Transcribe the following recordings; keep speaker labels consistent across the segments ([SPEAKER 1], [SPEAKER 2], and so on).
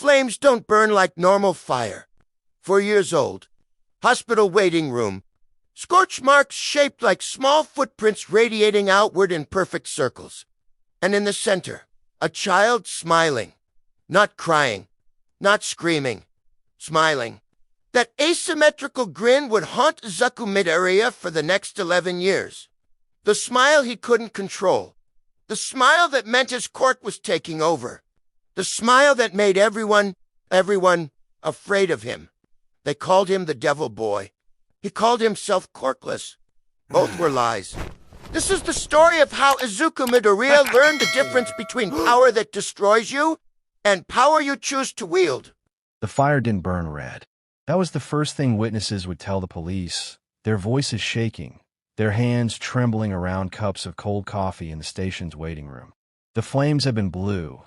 [SPEAKER 1] flames don't burn like normal fire. 4 years old. Hospital waiting room. Scorch marks shaped like small footprints radiating outward in perfect circles. And in the center, a child smiling. Not crying. Not screaming. Smiling. That asymmetrical grin would haunt Izuku Midoriya for the next 11 years. The smile he couldn't control. The smile that meant his quirk was taking over. The smile that made everyone afraid of him. They called him the Devil Boy. He called himself Quirkless. Both were lies. This is the story of how Izuku Midoriya learned the difference between power that destroys you and power you choose to wield.
[SPEAKER 2] The fire didn't burn red. That was the first thing witnesses would tell the police, their voices shaking, their hands trembling around cups of cold coffee in the station's waiting room. The flames had been blue,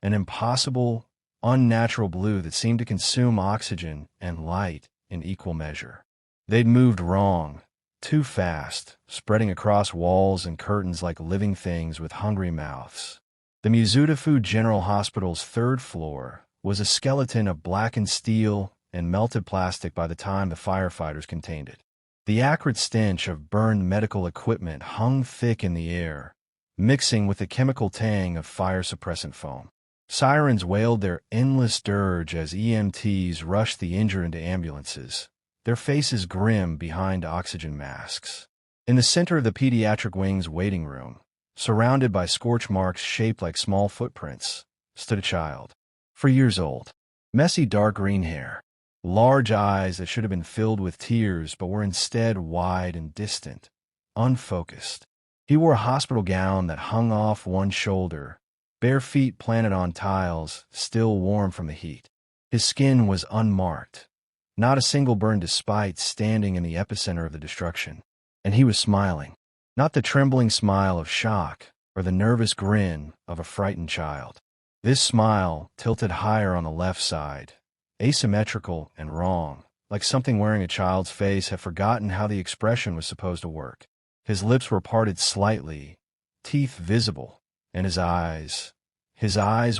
[SPEAKER 2] an impossible, unnatural blue that seemed to consume oxygen and light in equal measure. They'd moved wrong, too fast, spreading across walls and curtains like living things with hungry mouths. The Mizudafu General Hospital's third floor was a skeleton of blackened steel and melted plastic by the time the firefighters contained it. The acrid stench of burned medical equipment hung thick in the air, mixing with the chemical tang of fire suppressant foam. Sirens wailed their endless dirge as EMTs rushed the injured into ambulances, their faces grim behind oxygen masks. In the center of the pediatric wing's waiting room, surrounded by scorch marks shaped like small footprints, stood a child. 4 years old. Messy dark green hair. Large eyes that should have been filled with tears but were instead wide and distant, unfocused. He wore a hospital gown that hung off one shoulder, bare feet planted on tiles, still warm from the heat. His skin was unmarked, not a single burn despite standing in the epicenter of the destruction. And he was smiling, not the trembling smile of shock or the nervous grin of a frightened child. This smile tilted higher on the left side, asymmetrical and wrong, like something wearing a child's face had forgotten how the expression was supposed to work. His lips were parted slightly, teeth visible, and his eyes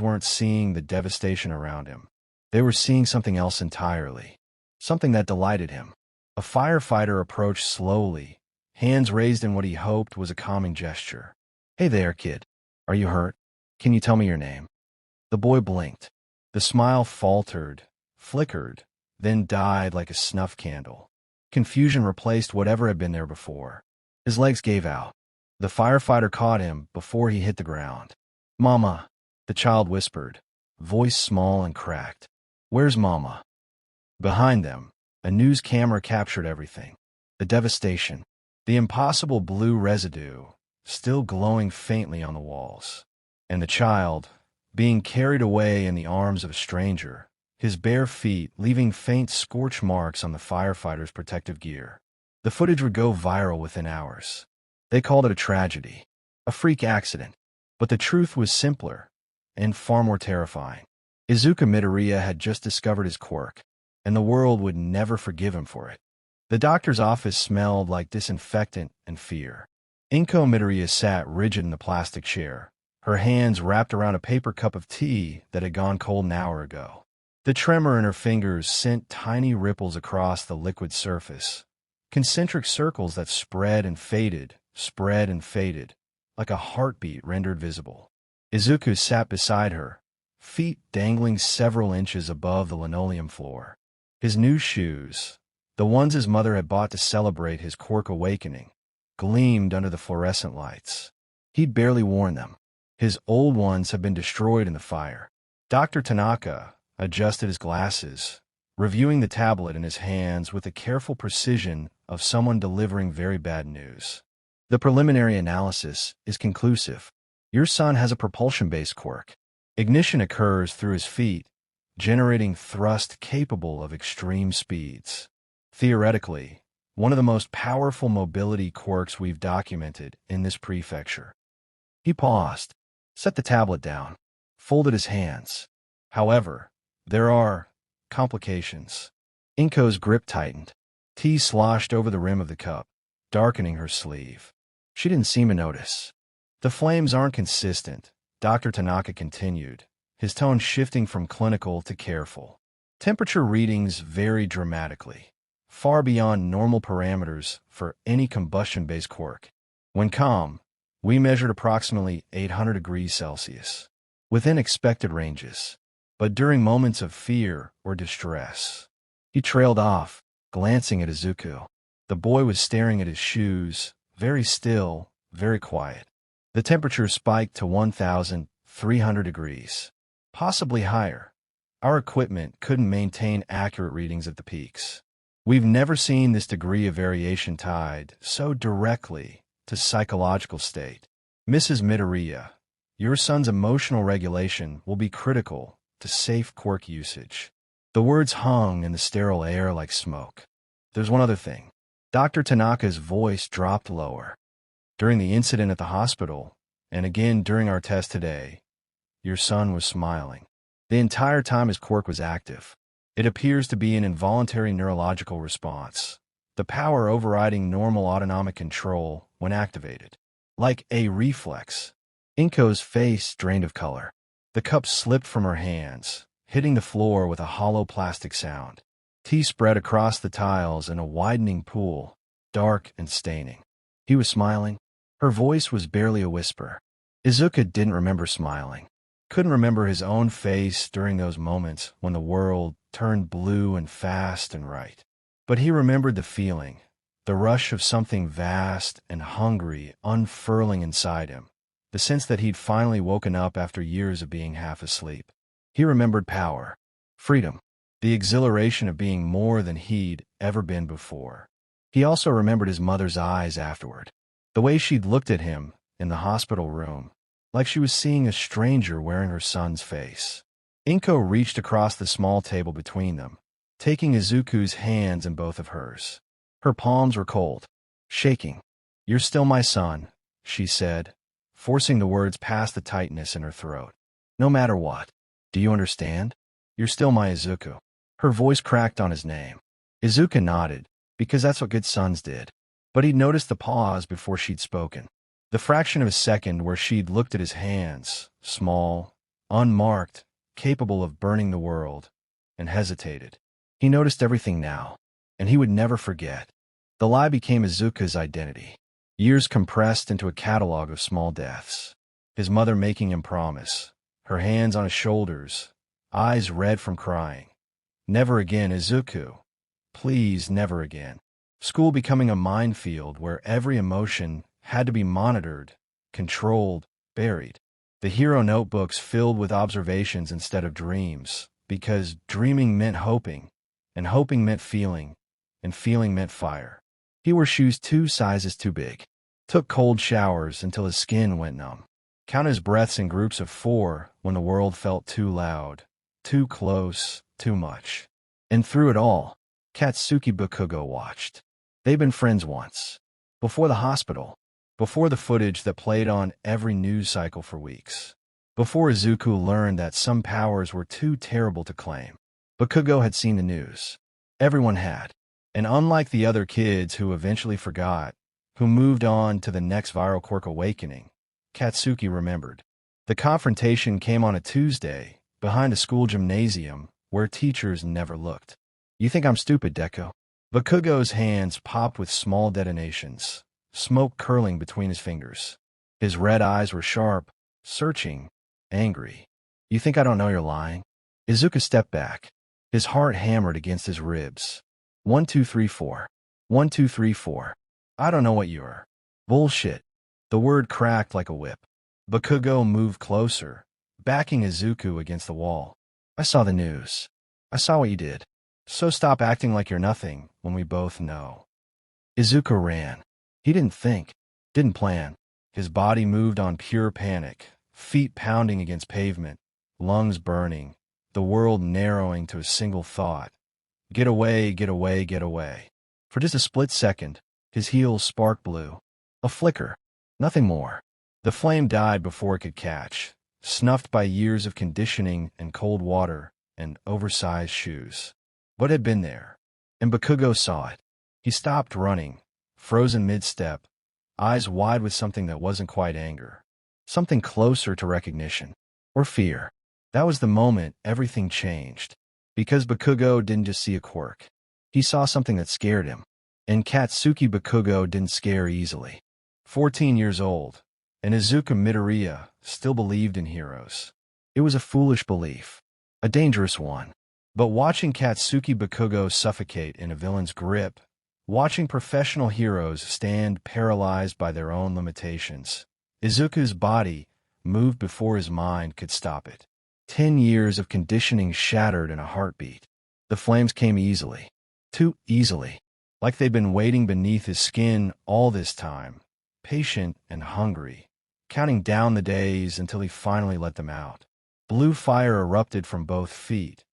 [SPEAKER 2] weren't seeing the devastation around him. They were seeing something else entirely, something that delighted him. A firefighter approached slowly, hands raised in what he hoped was a calming gesture. "Hey there, kid. Are you hurt? Can you tell me your name?" The boy blinked. The smile faltered, flickered, then died like a snuff candle. Confusion replaced whatever had been there before. His legs gave out. The firefighter caught him before he hit the ground. "Mama," the child whispered, voice small and cracked. "Where's Mama?" Behind them, a news camera captured everything. The devastation, the impossible blue residue, still glowing faintly on the walls. And the child, being carried away in the arms of a stranger, his bare feet leaving faint scorch marks on the firefighters' protective gear. The footage would go viral within hours. They called it a tragedy, a freak accident. But the truth was simpler and far more terrifying. Izuku Midoriya had just discovered his quirk, and the world would never forgive him for it. The doctor's office smelled like disinfectant and fear. Inko Midoriya sat rigid in the plastic chair, her hands wrapped around a paper cup of tea that had gone cold an hour ago. The tremor in her fingers sent tiny ripples across the liquid surface, concentric circles that spread and faded, like a heartbeat rendered visible. Izuku sat beside her, feet dangling several inches above the linoleum floor. His new shoes, the ones his mother had bought to celebrate his quirk awakening, gleamed under the fluorescent lights. He'd barely worn them. His old ones had been destroyed in the fire. Dr. Tanaka adjusted his glasses, reviewing the tablet in his hands with the careful precision of someone delivering very bad news. "The preliminary analysis is conclusive. Your son has a propulsion-based quirk. Ignition occurs through his feet, generating thrust capable of extreme speeds. Theoretically, one of the most powerful mobility quirks we've documented in this prefecture." He paused, set the tablet down, folded his hands. "However, there are complications." Inko's grip tightened. Tea sloshed over the rim of the cup, darkening her sleeve. She didn't seem to notice. "The flames aren't consistent," Dr. Tanaka continued, his tone shifting from clinical to careful. Temperature readings vary dramatically, far beyond normal parameters for any combustion-based quirk. When calm, we measured approximately 800 degrees Celsius, within expected ranges. But during moments of fear or distress, he trailed off, glancing at Izuku. The boy was staring at his shoes, very still, very quiet. The temperature spiked to 1,300 degrees, possibly higher. Our equipment couldn't maintain accurate readings at the peaks. We've never seen this degree of variation tied so directly to psychological state. Mrs. Midoriya, your son's emotional regulation will be critical to safe quirk usage. The words hung in the sterile air like smoke. There's one other thing. Dr. Tanaka's voice dropped lower. During the incident at the hospital, and again during our test today, your son was smiling. The entire time his quirk was active. It appears to be an involuntary neurological response, the power overriding normal autonomic control when activated. Like a reflex. Inko's face drained of color. The cup slipped from her hands, hitting the floor with a hollow plastic sound. Tea spread across the tiles in a widening pool, dark and staining. He was smiling. Her voice was barely a whisper. Izuku didn't remember smiling. Couldn't remember his own face during those moments when the world turned blue and fast and right. But he remembered the feeling, the rush of something vast and hungry unfurling inside him, the sense that he'd finally woken up after years of being half asleep. He remembered power, freedom, the exhilaration of being more than he'd ever been before. He also remembered his mother's eyes afterward, the way she'd looked at him in the hospital room, like she was seeing a stranger wearing her son's face. Inko reached across the small table between them, taking Izuku's hands in both of hers. Her palms were cold, shaking. "You're still my son," she said, forcing the words past the tightness in her throat. "No matter what. Do you understand? You're still my Izuku." Her voice cracked on his name. Izuku nodded, because that's what good sons did. But he'd noticed the pause before she'd spoken. The fraction of a second where she'd looked at his hands, small, unmarked, capable of burning the world, and hesitated. He noticed everything now, and he would never forget. The lie became Izuku's identity. Years compressed into a catalog of small deaths. His mother making him promise, her hands on his shoulders, eyes red from crying. Never again, Izuku. Please, never again. School becoming a minefield where every emotion had to be monitored, controlled, buried. The hero notebooks filled with observations instead of dreams, because dreaming meant hoping, and hoping meant feeling, and feeling meant fire. He wore shoes 2 sizes too big, took cold showers until his skin went numb, counted his breaths in groups of 4 when the world felt too loud, too close, too much. And through it all, Katsuki Bakugo watched. They'd been friends once. Before the hospital. Before the footage that played on every news cycle for weeks. Before Izuku learned that some powers were too terrible to claim. Bakugo had seen the news. Everyone had. And unlike the other kids who eventually forgot, who moved on to the next viral quirk awakening, Katsuki remembered. The confrontation came on a Tuesday, behind a school gymnasium, where teachers never looked. "You think I'm stupid, Deku?" Bakugo's hands popped with small detonations, smoke curling between his fingers. His red eyes were sharp, searching, angry. "You think I don't know you're lying?" Izuku stepped back. His heart hammered against his ribs. 1, 2, 3, 4. 1, 2, 3, 4. I don't know what you are. Bullshit. The word cracked like a whip. Bakugo moved closer, backing Izuku against the wall. "I saw the news. I saw what you did. So stop acting like you're nothing when we both know." Izuku ran. He didn't think, didn't plan. His body moved on pure panic, feet pounding against pavement, lungs burning, the world narrowing to a single thought. Get away, get away, get away. For just a split second, his heels sparked blue. A flicker. Nothing more. The flame died before it could catch, snuffed by years of conditioning and cold water and oversized shoes. What had been there? And Bakugo saw it. He stopped running, frozen mid-step, eyes wide with something that wasn't quite anger. Something closer to recognition. Or fear. That was the moment everything changed. Because Bakugo didn't just see a quirk. He saw something that scared him. And Katsuki Bakugo didn't scare easily. 14 years old, and Izuku Midoriya still believed in heroes. It was a foolish belief. A dangerous one. But watching Katsuki Bakugo suffocate in a villain's grip, watching professional heroes stand paralyzed by their own limitations, Izuku's body moved before his mind could stop it. 10 years of conditioning shattered in a heartbeat. The flames came easily. Too easily. Like they'd been waiting beneath his skin all this time, patient and hungry, counting down the days until he finally let them out. Blue fire erupted from both feet,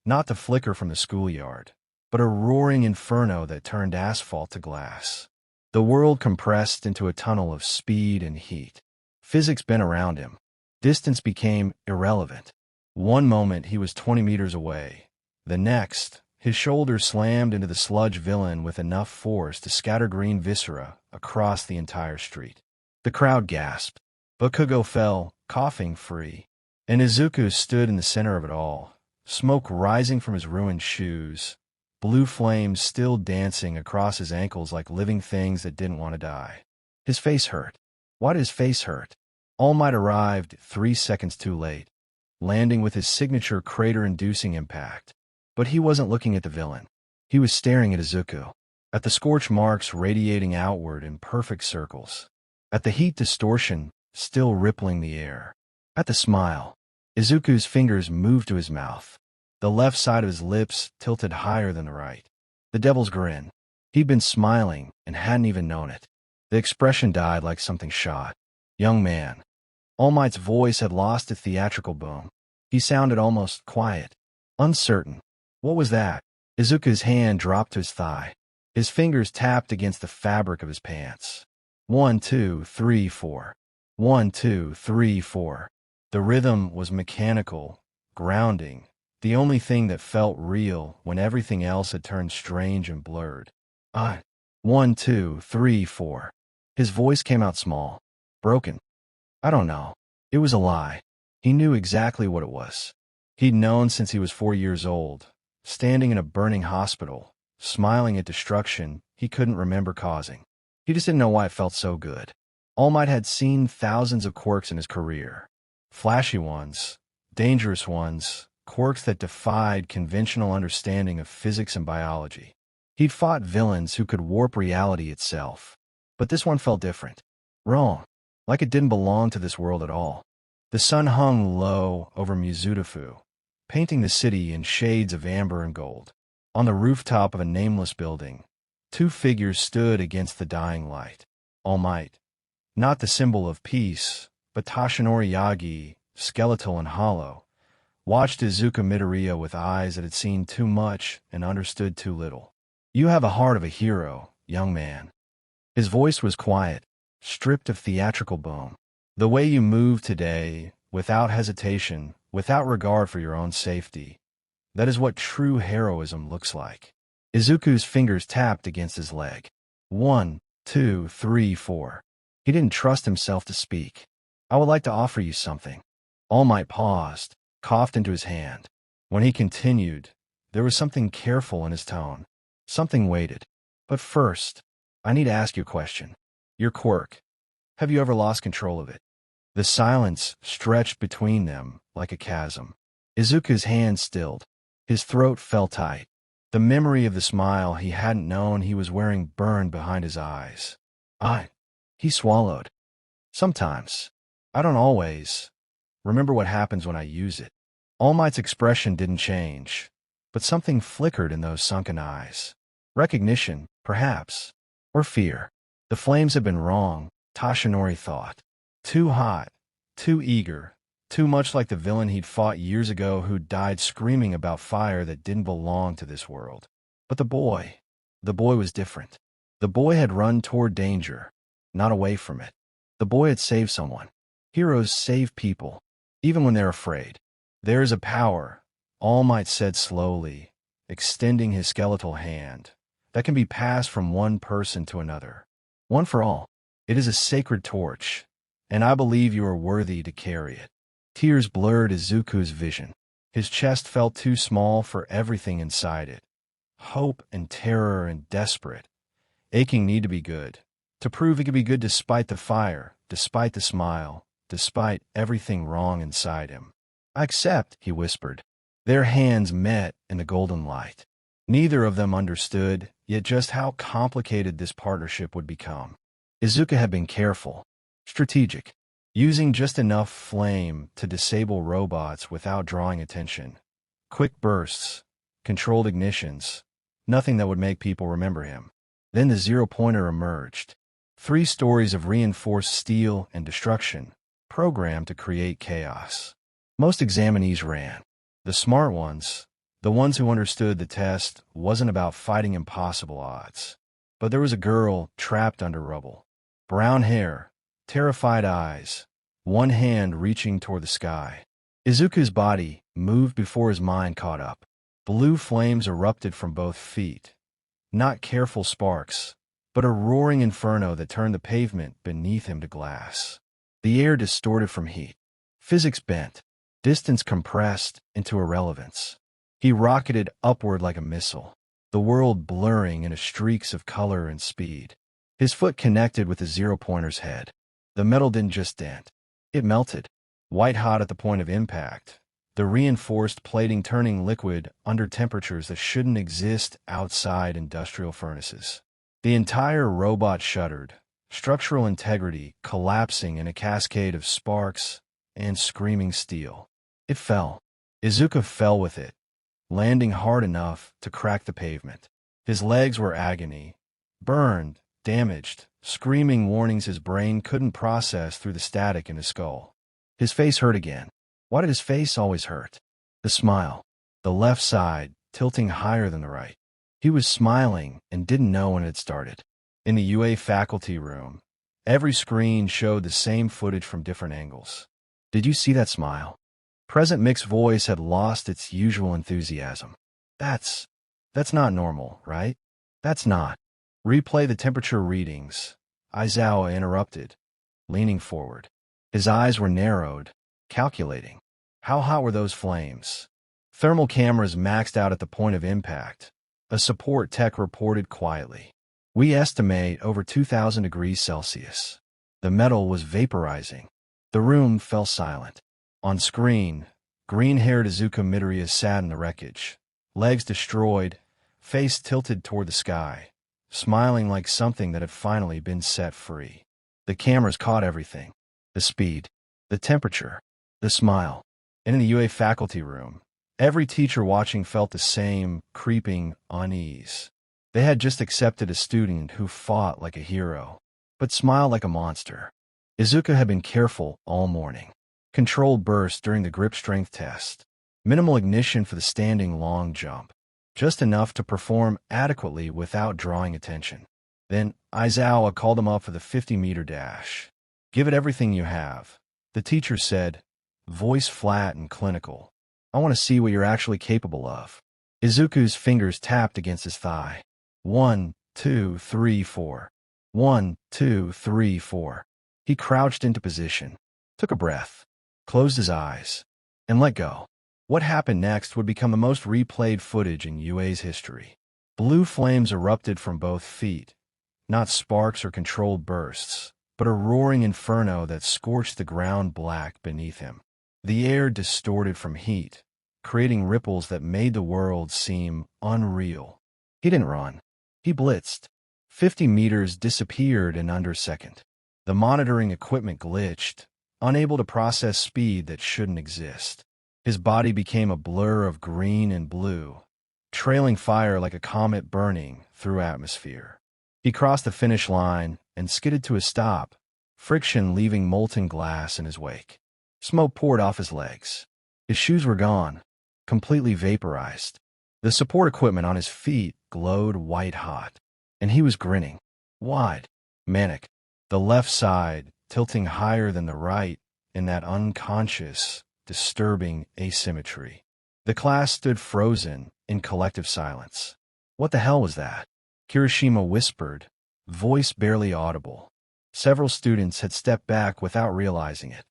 [SPEAKER 2] not the flicker from the schoolyard, but a roaring inferno that turned asphalt to glass. The world compressed into a tunnel of speed and heat. Physics bent around him. Distance became irrelevant. One moment he was 20 meters away. The next, his shoulder slammed into the sludge villain with enough force to scatter green viscera across the entire street. The crowd gasped. Bakugo fell, coughing free. And Izuku stood in the center of it all, smoke rising from his ruined shoes, blue flames still dancing across his ankles like living things that didn't want to die. His face hurt. Why did his face hurt? All Might arrived 3 seconds too late, landing with his signature crater-inducing impact. But he wasn't looking at the villain. He was staring at Izuku, at the scorch marks radiating outward in perfect circles, at the heat distortion still rippling the air, at the smile. Izuku's fingers moved to his mouth. The left side of his lips tilted higher than the right. The devil's grin. He'd been smiling and hadn't even known it. The expression died like something shot. Young man. All Might's voice had lost its theatrical boom. He sounded almost quiet, uncertain. What was that? Izuku's hand dropped to his thigh. His fingers tapped against the fabric of his pants. 1, 2, 3, 4. 1, 2, 3, 4. The rhythm was mechanical, grounding, the only thing that felt real when everything else had turned strange and blurred. 1, 2, 3, 4. His voice came out small, broken. I don't know. It was a lie. He knew exactly what it was. He'd known since he was 4 years old, standing in a burning hospital, smiling at destruction he couldn't remember causing. He just didn't know why it felt so good. All Might had seen thousands of quirks in his career. Flashy ones, dangerous ones, quirks that defied conventional understanding of physics and biology. He'd fought villains who could warp reality itself. But this one felt different. Wrong. Like it didn't belong to this world at all. The sun hung low over Mizudafu, painting the city in shades of amber and gold. On the rooftop of a nameless building, 2 figures stood against the dying light. All Might. Not the symbol of peace, but Toshinori Yagi, skeletal and hollow, watched Izuku Midoriya with eyes that had seen too much and understood too little. You have a heart of a hero, young man. His voice was quiet, stripped of theatrical boom. The way you move today, without hesitation, without regard for your own safety, that is what true heroism looks like. Izuku's fingers tapped against his leg. 1, 2, 3, 4. He didn't trust himself to speak. I would like to offer you something. All Might paused, coughed into his hand. When he continued, there was something careful in his tone. Something waited. But first, I need to ask you a question. Your quirk. Have you ever lost control of it? The silence stretched between them like a chasm. Izuku's hand stilled. His throat fell tight. The memory of the smile he hadn't known he was wearing burned behind his eyes. He swallowed. Sometimes. I don't always. Remember what happens when I use it. All Might's expression didn't change, but something flickered in those sunken eyes. Recognition, perhaps. Or fear. The flames had been wrong, Toshinori thought. Too hot, too eager, too much like the villain he'd fought years ago who died screaming about fire that didn't belong to this world. But the boy was different. The boy had run toward danger, not away from it. The boy had saved someone. Heroes save people, even when they're afraid. There is a power, All Might said slowly, extending his skeletal hand, that can be passed from one person to another. One for all. It is a sacred torch, and I believe you are worthy to carry it. Tears blurred Izuku's vision. His chest felt too small for everything inside it. Hope and terror and desperate. Aching need to be good. To prove he could be good despite the fire, despite the smile, despite everything wrong inside him. "I accept," he whispered. Their hands met in the golden light. Neither of them understood yet just how complicated this partnership would become. Izuku had been careful, strategic, using just enough flame to disable robots without drawing attention. Quick bursts, controlled ignitions, nothing that would make people remember him. Then the zero-pointer emerged. 3 stories of reinforced steel and destruction, programmed to create chaos. Most examinees ran. The smart ones, the ones who understood the test wasn't about fighting impossible odds. But there was a girl trapped under rubble. Brown hair, terrified eyes, one hand reaching toward the sky. Izuku's body moved before his mind caught up. Blue flames erupted from both feet. Not careful sparks, but a roaring inferno that turned the pavement beneath him to glass. The air distorted from heat. Physics bent. Distance compressed into irrelevance. He rocketed upward like a missile, the world blurring into streaks of color and speed. His foot connected with the zero-pointer's head. The metal didn't just dent. It melted, white-hot at the point of impact, the reinforced plating turning liquid under temperatures that shouldn't exist outside industrial furnaces. The entire robot shuddered, structural integrity collapsing in a cascade of sparks and screaming steel. It fell. Izuku fell with it, landing hard enough to crack the pavement. His legs were agony, burned, damaged, screaming warnings his brain couldn't process through the static in his skull. His face hurt again. Why did his face always hurt? The smile. The left side, tilting higher than the right. He was smiling and didn't know when it started. In the UA faculty room, every screen showed the same footage from different angles. "Did you see that smile?" Present Mick's voice had lost its usual enthusiasm. That's not normal, right? That's not. Replay the temperature readings. Aizawa interrupted, leaning forward. His eyes were narrowed, calculating. How hot were those flames? Thermal cameras maxed out at the point of impact. A support tech reported quietly. "We estimate over 2,000 degrees Celsius." The metal was vaporizing. The room fell silent. On screen, green-haired Izuku Midoriya sat in the wreckage, legs destroyed, face tilted toward the sky, smiling like something that had finally been set free. The cameras caught everything. The speed, the temperature, the smile. And in the UA faculty room, every teacher watching felt the same creeping unease. They had just accepted a student who fought like a hero, but smiled like a monster. Izuku had been careful all morning. Controlled burst during the grip strength test. Minimal ignition for the standing long jump. Just enough to perform adequately without drawing attention. Then Aizawa called him up for the 50-meter dash. "Give it everything you have," the teacher said, voice flat and clinical. "I want to see what you're actually capable of." Izuku's fingers tapped against his thigh. 1, 2, 3, 4. 1, 2, 3, 4. He crouched into position, took a breath, closed his eyes, and let go. What happened next would become the most replayed footage in UA's history. Blue flames erupted from both feet, not sparks or controlled bursts, but a roaring inferno that scorched the ground black beneath him. The air distorted from heat, creating ripples that made the world seem unreal. He didn't run. He blitzed. 50 meters disappeared in under a second. The monitoring equipment glitched, unable to process speed that shouldn't exist. His body became a blur of green and blue, trailing fire like a comet burning through atmosphere. He crossed the finish line and skidded to a stop, friction leaving molten glass in his wake. Smoke poured off his legs. His shoes were gone, completely vaporized. The support equipment on his feet glowed white-hot, and he was grinning, wide, manic, the left side tilting higher than the right in that unconscious, disturbing asymmetry. The class stood frozen in collective silence. "What the hell was that?" Kirishima whispered, voice barely audible. Several students had stepped back without realizing it.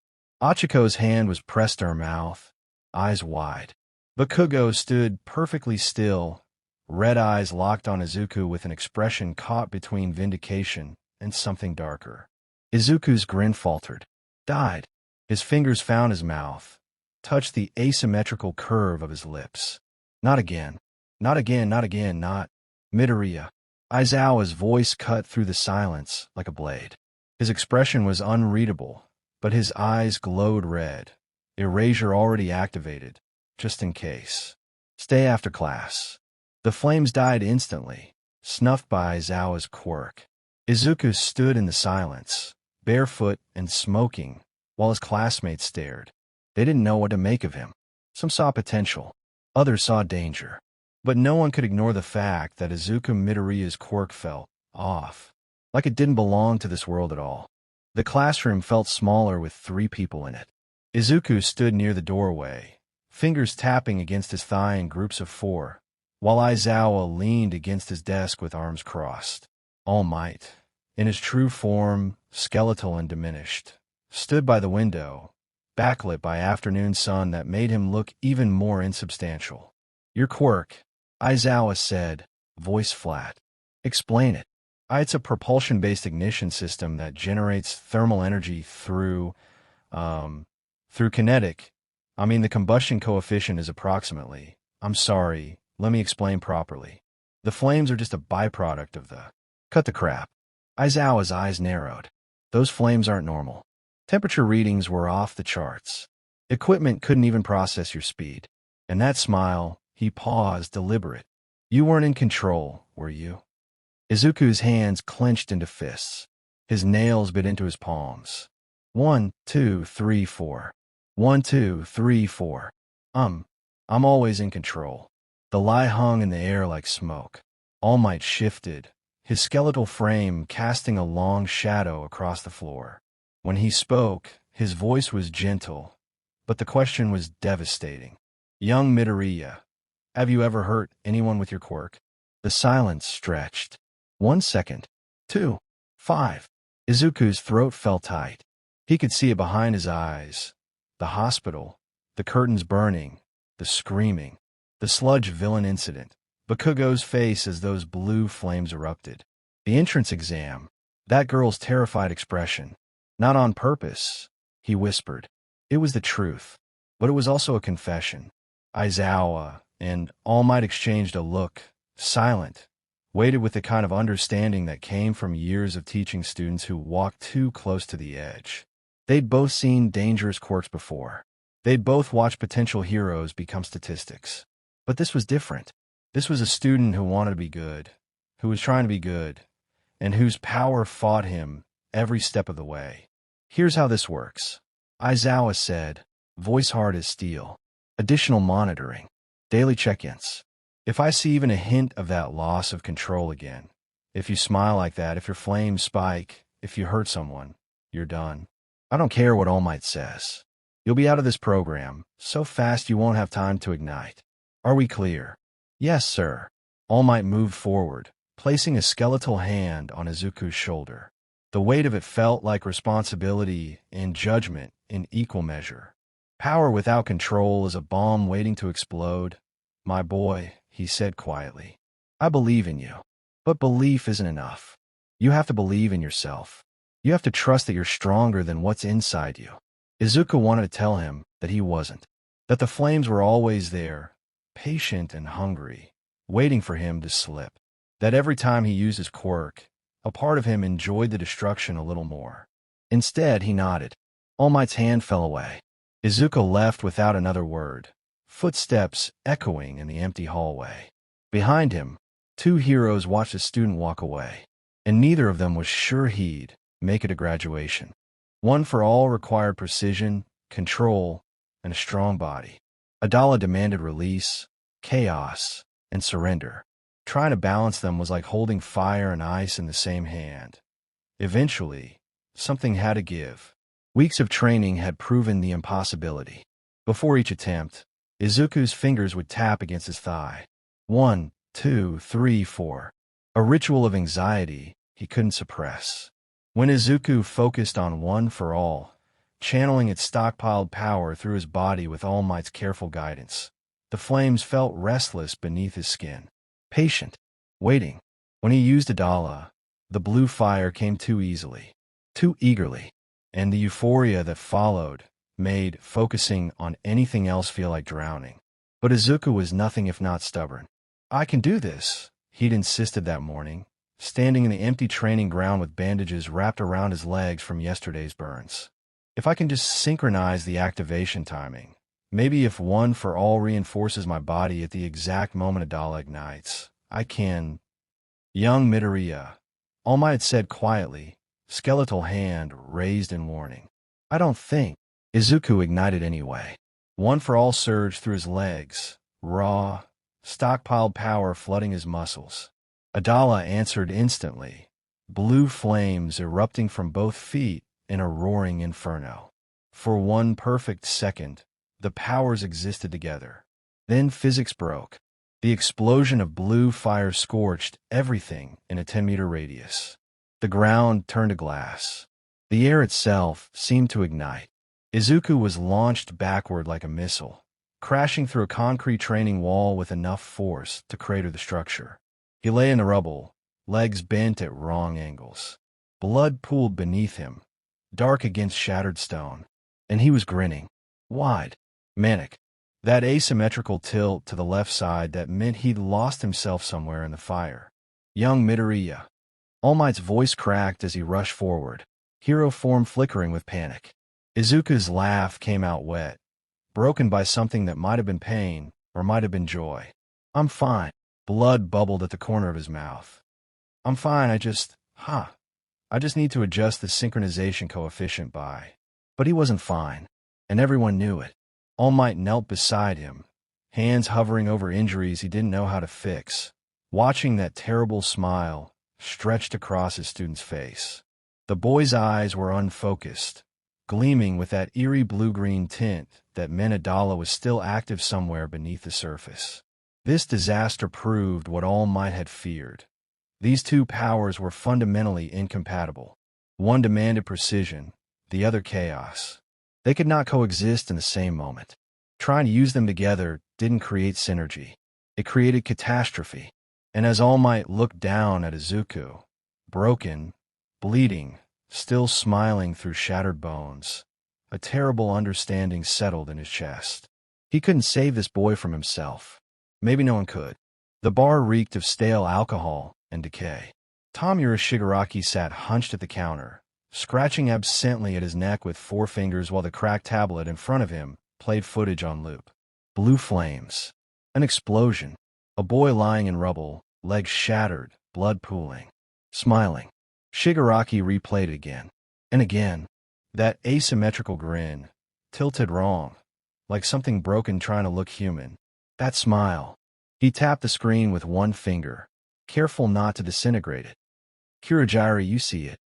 [SPEAKER 2] Achiko's hand was pressed to her mouth, eyes wide. Bakugo stood perfectly still, red eyes locked on Izuku with an expression caught between vindication and something darker. Izuku's grin faltered. Died. His fingers found his mouth, touched the asymmetrical curve of his lips. Not again. Not again, not again, not. Midoriya. Aizawa's voice cut through the silence like a blade. His expression was unreadable, but his eyes glowed red. Erasure already activated, just in case. Stay after class. The flames died instantly, snuffed by Aizawa's quirk. Izuku stood in the silence, barefoot and smoking, while his classmates stared. They didn't know what to make of him. Some saw potential. Others saw danger. But no one could ignore the fact that Izuku Midoriya's quirk felt off, like it didn't belong to this world at all. The classroom felt smaller with 3 people in it. Izuku stood near the doorway, fingers tapping against his thigh in groups of 4, while Aizawa leaned against his desk with arms crossed. All Might, in his true form, skeletal and diminished, stood by the window, backlit by afternoon sun that made him look even more insubstantial. Your quirk, Aizawa said, voice flat. Explain it. It's a propulsion-based ignition system that generates thermal energy through kinetic. The combustion coefficient is approximately. I'm sorry, let me explain properly. The flames are just a byproduct of the. Cut the crap. Aizawa's eyes narrowed. Those flames aren't normal. Temperature readings were off the charts. Equipment couldn't even process your speed. And that smile, he paused, deliberate. You weren't in control, were you? Izuku's hands clenched into fists. His nails bit into his palms. 1, 2, 3, 4. 1, 2, 3, 4. I'm always in control. The lie hung in the air like smoke. All Might shifted, his skeletal frame casting a long shadow across the floor. When he spoke, his voice was gentle, but the question was devastating. Young Midoriya, have you ever hurt anyone with your quirk? The silence stretched. 1 second. 2. 5. Izuku's throat felt tight. He could see it behind his eyes. The hospital, the curtains burning, the screaming, the sludge villain incident, Bakugo's face as those blue flames erupted. The entrance exam, that girl's terrified expression. Not on purpose, he whispered. It was the truth, but it was also a confession. Aizawa and All Might exchanged a look, silent, weighted with the kind of understanding that came from years of teaching students who walked too close to the edge. They'd both seen dangerous quirks before. They'd both watched potential heroes become statistics. But this was different. This was a student who wanted to be good, who was trying to be good, and whose power fought him every step of the way. Here's how this works, Aizawa said, voice hard as steel. Additional monitoring. Daily check-ins. If I see even a hint of that loss of control again, if you smile like that, if your flames spike, if you hurt someone, you're done. I don't care what All Might says. You'll be out of this program, so fast you won't have time to ignite. Are we clear? Yes, sir. All Might moved forward, placing a skeletal hand on Izuku's shoulder. The weight of it felt like responsibility and judgment in equal measure. Power without control is a bomb waiting to explode. My boy, he said quietly. I believe in you. But belief isn't enough. You have to believe in yourself. You have to trust that you're stronger than what's inside you. Izuku wanted to tell him that he wasn't. That the flames were always there, patient and hungry, waiting for him to slip. That every time he used his quirk, a part of him enjoyed the destruction a little more. Instead, he nodded. All Might's hand fell away. Izuku left without another word, footsteps echoing in the empty hallway. Behind him, 2 heroes watched a student walk away, and neither of them was sure he'd make it to graduation. One for all required precision, control, and a strong body. Adolla demanded release, chaos, and surrender. Trying to balance them was like holding fire and ice in the same hand. Eventually, something had to give. Weeks of training had proven the impossibility. Before each attempt, Izuku's fingers would tap against his thigh. 1, 2, 3, 4. A ritual of anxiety he couldn't suppress. When Izuku focused on one for all, channeling its stockpiled power through his body with All Might's careful guidance. The flames felt restless beneath his skin, patient, waiting. When he used Adolla, the blue fire came too easily, too eagerly, and the euphoria that followed made focusing on anything else feel like drowning. But Izuku was nothing if not stubborn. "I can do this," he'd insisted that morning, standing in the empty training ground with bandages wrapped around his legs from yesterday's burns. "If I can just synchronize the activation timing, maybe if one for all reinforces my body at the exact moment Adolla ignites, I can—" "Young Midoriya," All Might said quietly, skeletal hand raised in warning. "I don't think." Izuku ignited anyway. One for all surged through his legs, raw, stockpiled power flooding his muscles. Adolla answered instantly, blue flames erupting from both feet in a roaring inferno. For one perfect second, the powers existed together. Then physics broke. The explosion of blue fire scorched everything in a 10-meter radius. The ground turned to glass. The air itself seemed to ignite. Izuku was launched backward like a missile, crashing through a concrete training wall with enough force to crater the structure. He lay in the rubble, legs bent at wrong angles. Blood pooled beneath him, dark against shattered stone, and he was grinning, wide, manic. That asymmetrical tilt to the left side that meant he'd lost himself somewhere in the fire. "Young Midoriya." All Might's voice cracked as he rushed forward, hero form flickering with panic. Izuku's laugh came out wet, broken by something that might have been pain or might have been joy. "I'm fine." Blood bubbled at the corner of his mouth. "I'm fine, I just need to adjust the synchronization coefficient by." But he wasn't fine, and everyone knew it. All Might knelt beside him, hands hovering over injuries he didn't know how to fix, watching that terrible smile stretched across his student's face. The boy's eyes were unfocused, gleaming with that eerie blue-green tint that meant Adolla was still active somewhere beneath the surface. This disaster proved what All Might had feared. These two powers were fundamentally incompatible. One demanded precision, the other chaos. They could not coexist in the same moment. Trying to use them together didn't create synergy. It created catastrophe. And as All Might looked down at Izuku, broken, bleeding, still smiling through shattered bones, a terrible understanding settled in his chest. He couldn't save this boy from himself. Maybe no one could. The bar reeked of stale alcohol and decay. Tamura Shigaraki sat hunched at the counter, scratching absently at his neck with 4 fingers while the cracked tablet in front of him played footage on loop. Blue flames. An explosion. A boy lying in rubble, legs shattered, blood pooling. Smiling. Shigaraki replayed it again. And again. That asymmetrical grin, tilted wrong, like something broken trying to look human. That smile. He tapped the screen with one finger, careful not to disintegrate it. "Kurogiri, you see it."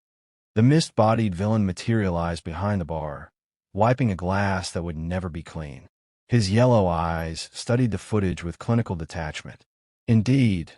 [SPEAKER 2] The mist-bodied villain materialized behind the bar, wiping a glass that would never be clean. His yellow eyes studied the footage with clinical detachment. "Indeed,"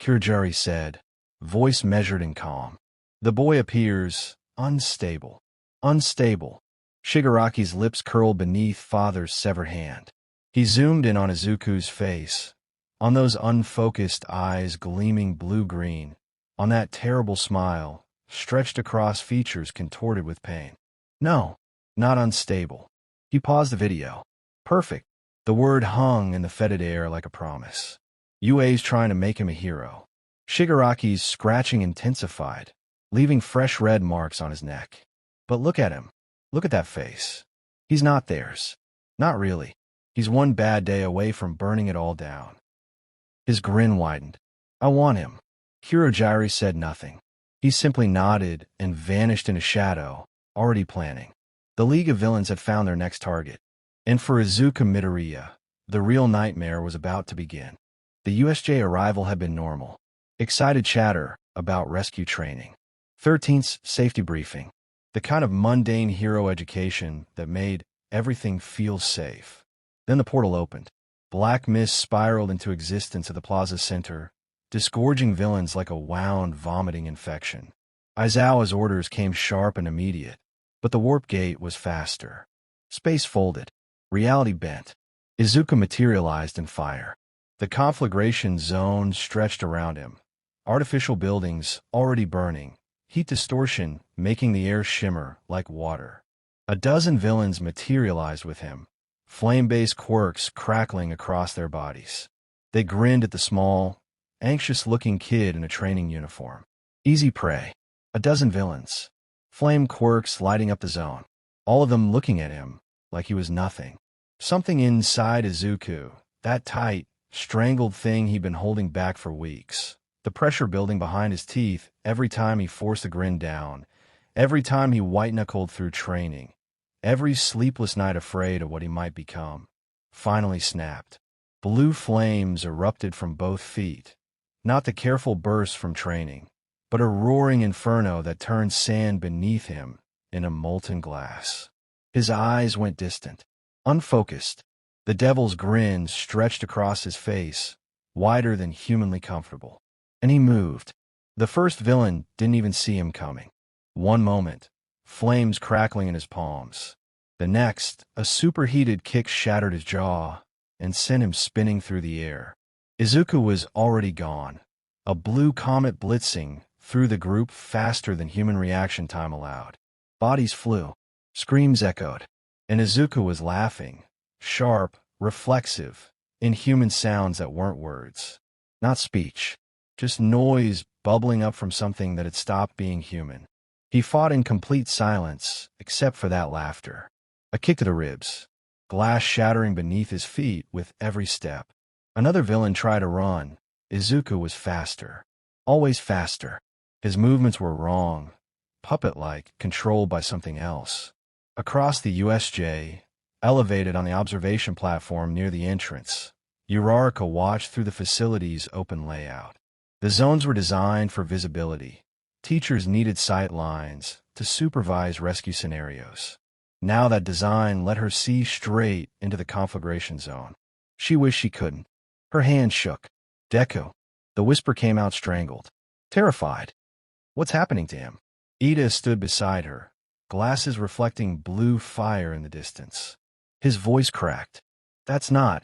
[SPEAKER 2] Kurogiri said, voice measured and calm. "The boy appears unstable." Unstable. Shigaraki's lips curled beneath father's severed hand. He zoomed in on Izuku's face, on those unfocused eyes gleaming blue-green, on that terrible smile, stretched across features contorted with pain. "No, not unstable." He paused the video. "Perfect." The word hung in the fetid air like a promise. UA's trying to make him a hero. Shigaraki's scratching intensified, leaving fresh red marks on his neck. "But look at him. Look at that face. He's not theirs. Not really. He's one bad day away from burning it all down." His grin widened. "I want him." Kurogiri said nothing. He simply nodded and vanished in a shadow, already planning. The League of Villains had found their next target. And for Izuku Midoriya, the real nightmare was about to begin. The USJ arrival had been normal. Excited chatter about rescue training. 13th's safety briefing. The kind of mundane hero education that made everything feel safe. Then the portal opened. Black mist spiraled into existence at the plaza center, disgorging villains like a wound vomiting infection. Aizawa's orders came sharp and immediate. But the warp gate was faster. Space folded. Reality bent. Izuku materialized in fire. The conflagration zone stretched around him. Artificial buildings already burning. Heat distortion making the air shimmer like water. A dozen villains materialized with him. Flame-based quirks crackling across their bodies. They grinned at the small, anxious-looking kid in a training uniform. Easy prey. A dozen villains. Flame quirks lighting up the zone. All of them looking at him like he was nothing. Something inside Izuku, that tight, strangled thing he'd been holding back for weeks. The pressure building behind his teeth every time he forced a grin down, every time he white-knuckled through training, every sleepless night afraid of what he might become, finally snapped. Blue flames erupted from both feet, not the careful bursts from training, but a roaring inferno that turned sand beneath him into molten glass. His eyes went distant, unfocused. The devil's grin stretched across his face, wider than humanly comfortable. And he moved. The first villain didn't even see him coming. One moment, flames crackling in his palms. The next, a superheated kick shattered his jaw and sent him spinning through the air. Izuku was already gone, a blue comet blitzing through the group faster than human reaction time allowed. Bodies flew. Screams echoed. And Izuku was laughing, sharp, reflexive, inhuman sounds that weren't words. Not speech. Just noise bubbling up from something that had stopped being human. He fought in complete silence, except for that laughter. A kick to the ribs. Glass shattering beneath his feet with every step. Another villain tried to run. Izuku was faster. Always faster. His movements were wrong. Puppet-like, controlled by something else. Across the USJ, elevated on the observation platform near the entrance, Uraraka watched through the facility's open layout. The zones were designed for visibility. Teachers needed sight lines to supervise rescue scenarios. Now that design let her see straight into the conflagration zone. She wished she couldn't. Her hand shook. Deku. The whisper came out strangled. Terrified. What's happening to him? Ida stood beside her, glasses reflecting blue fire in the distance. His voice cracked.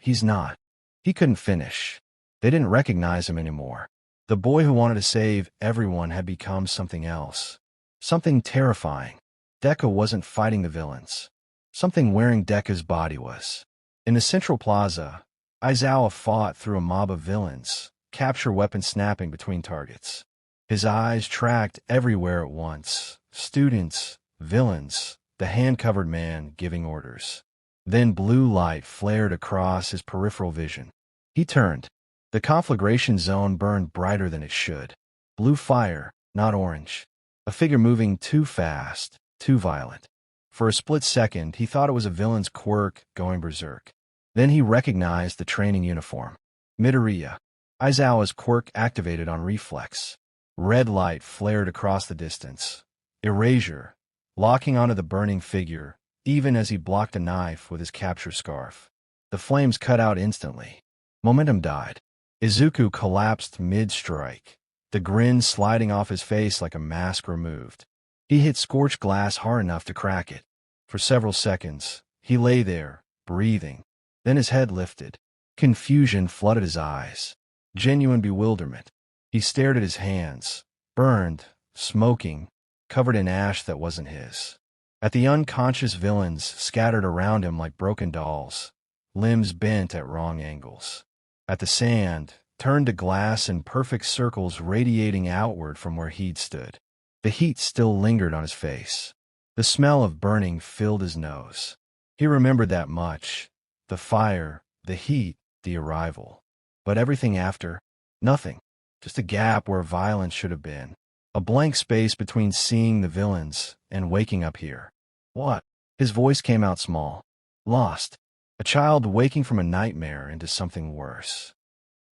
[SPEAKER 2] He's not. He couldn't finish. They didn't recognize him anymore. The boy who wanted to save everyone had become something else. Something terrifying. Deku wasn't fighting the villains. Something wearing Deku's body was. In the central plaza, Aizawa fought through a mob of villains, capture weapon snapping between targets. His eyes tracked everywhere at once. Students, villains, the hand-covered man giving orders. Then blue light flared across his peripheral vision. He turned. The conflagration zone burned brighter than it should. Blue fire, not orange. A figure moving too fast, too violent. For a split second, he thought it was a villain's quirk going berserk. Then he recognized the training uniform. Midoriya. Aizawa's quirk activated on reflex. Red light flared across the distance. Erasure, locking onto the burning figure, even as he blocked a knife with his capture scarf. The flames cut out instantly. Momentum died. Izuku collapsed mid-strike, the grin sliding off his face like a mask removed. He hit scorched glass hard enough to crack it. For several seconds, he lay there, breathing. Then his head lifted. Confusion flooded his eyes. Genuine bewilderment. He stared at his hands, burned, smoking, covered in ash that wasn't his. At the unconscious villains scattered around him like broken dolls, limbs bent at wrong angles. At the sand, turned to glass in perfect circles radiating outward from where he'd stood. The heat still lingered on his face. The smell of burning filled his nose. He remembered that much. The fire, the heat, the arrival. But everything after? Nothing. Just a gap where violence should have been. A blank space between seeing the villains and waking up here. What? His voice came out small. Lost. A child waking from a nightmare into something worse.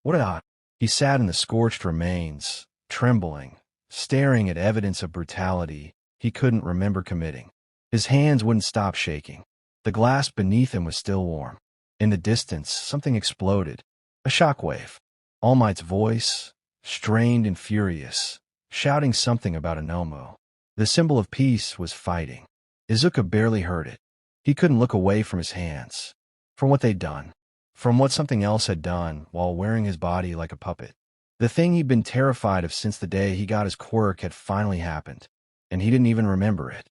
[SPEAKER 2] What a... He sat in the scorched remains, trembling, staring at evidence of brutality he couldn't remember committing. His hands wouldn't stop shaking. The glass beneath him was still warm. In the distance, something exploded. A shockwave. All Might's voice, strained and furious, shouting something about a Nomo. The symbol of peace was fighting. Izuku barely heard it. He couldn't look away from his hands. From what they'd done. From what something else had done while wearing his body like a puppet. The thing he'd been terrified of since the day he got his quirk had finally happened, and he didn't even remember it.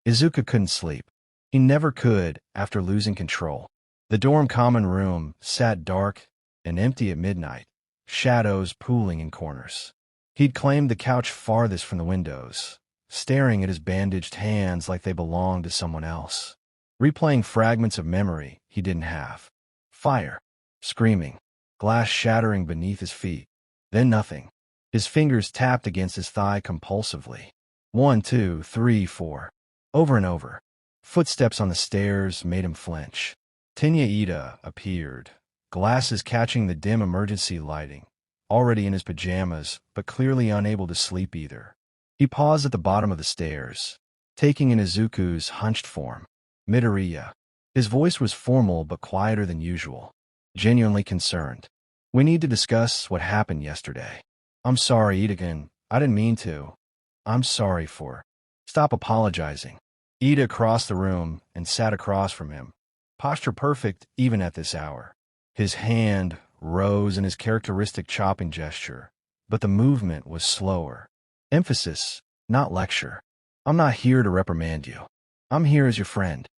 [SPEAKER 2] Izuku couldn't sleep. He never could after losing control. The dorm common room sat dark and empty at midnight, shadows pooling in corners. He'd claimed the couch farthest from the windows, staring at his bandaged hands like they belonged to someone else, replaying fragments of memory he didn't have. Fire, screaming, glass shattering beneath his feet. Then nothing. His fingers tapped against his thigh compulsively. 1, 2, 3, 4. Over and over. Footsteps on the stairs made him flinch. Tenya Ida appeared, glasses catching the dim emergency lighting, already in his pajamas, but clearly unable to sleep either. He paused at the bottom of the stairs, taking in Izuku's hunched form. Midoriya. His voice was formal but quieter than usual, genuinely concerned. We need to discuss what happened yesterday. I'm sorry, Ida-kun. I didn't mean to. I'm sorry for. Stop apologizing. Ida crossed the room and sat across from him, posture perfect even at this hour. His hand rose in his characteristic chopping gesture, but the movement was slower. Emphasis, not lecture. I'm not here to reprimand you. I'm here as your friend.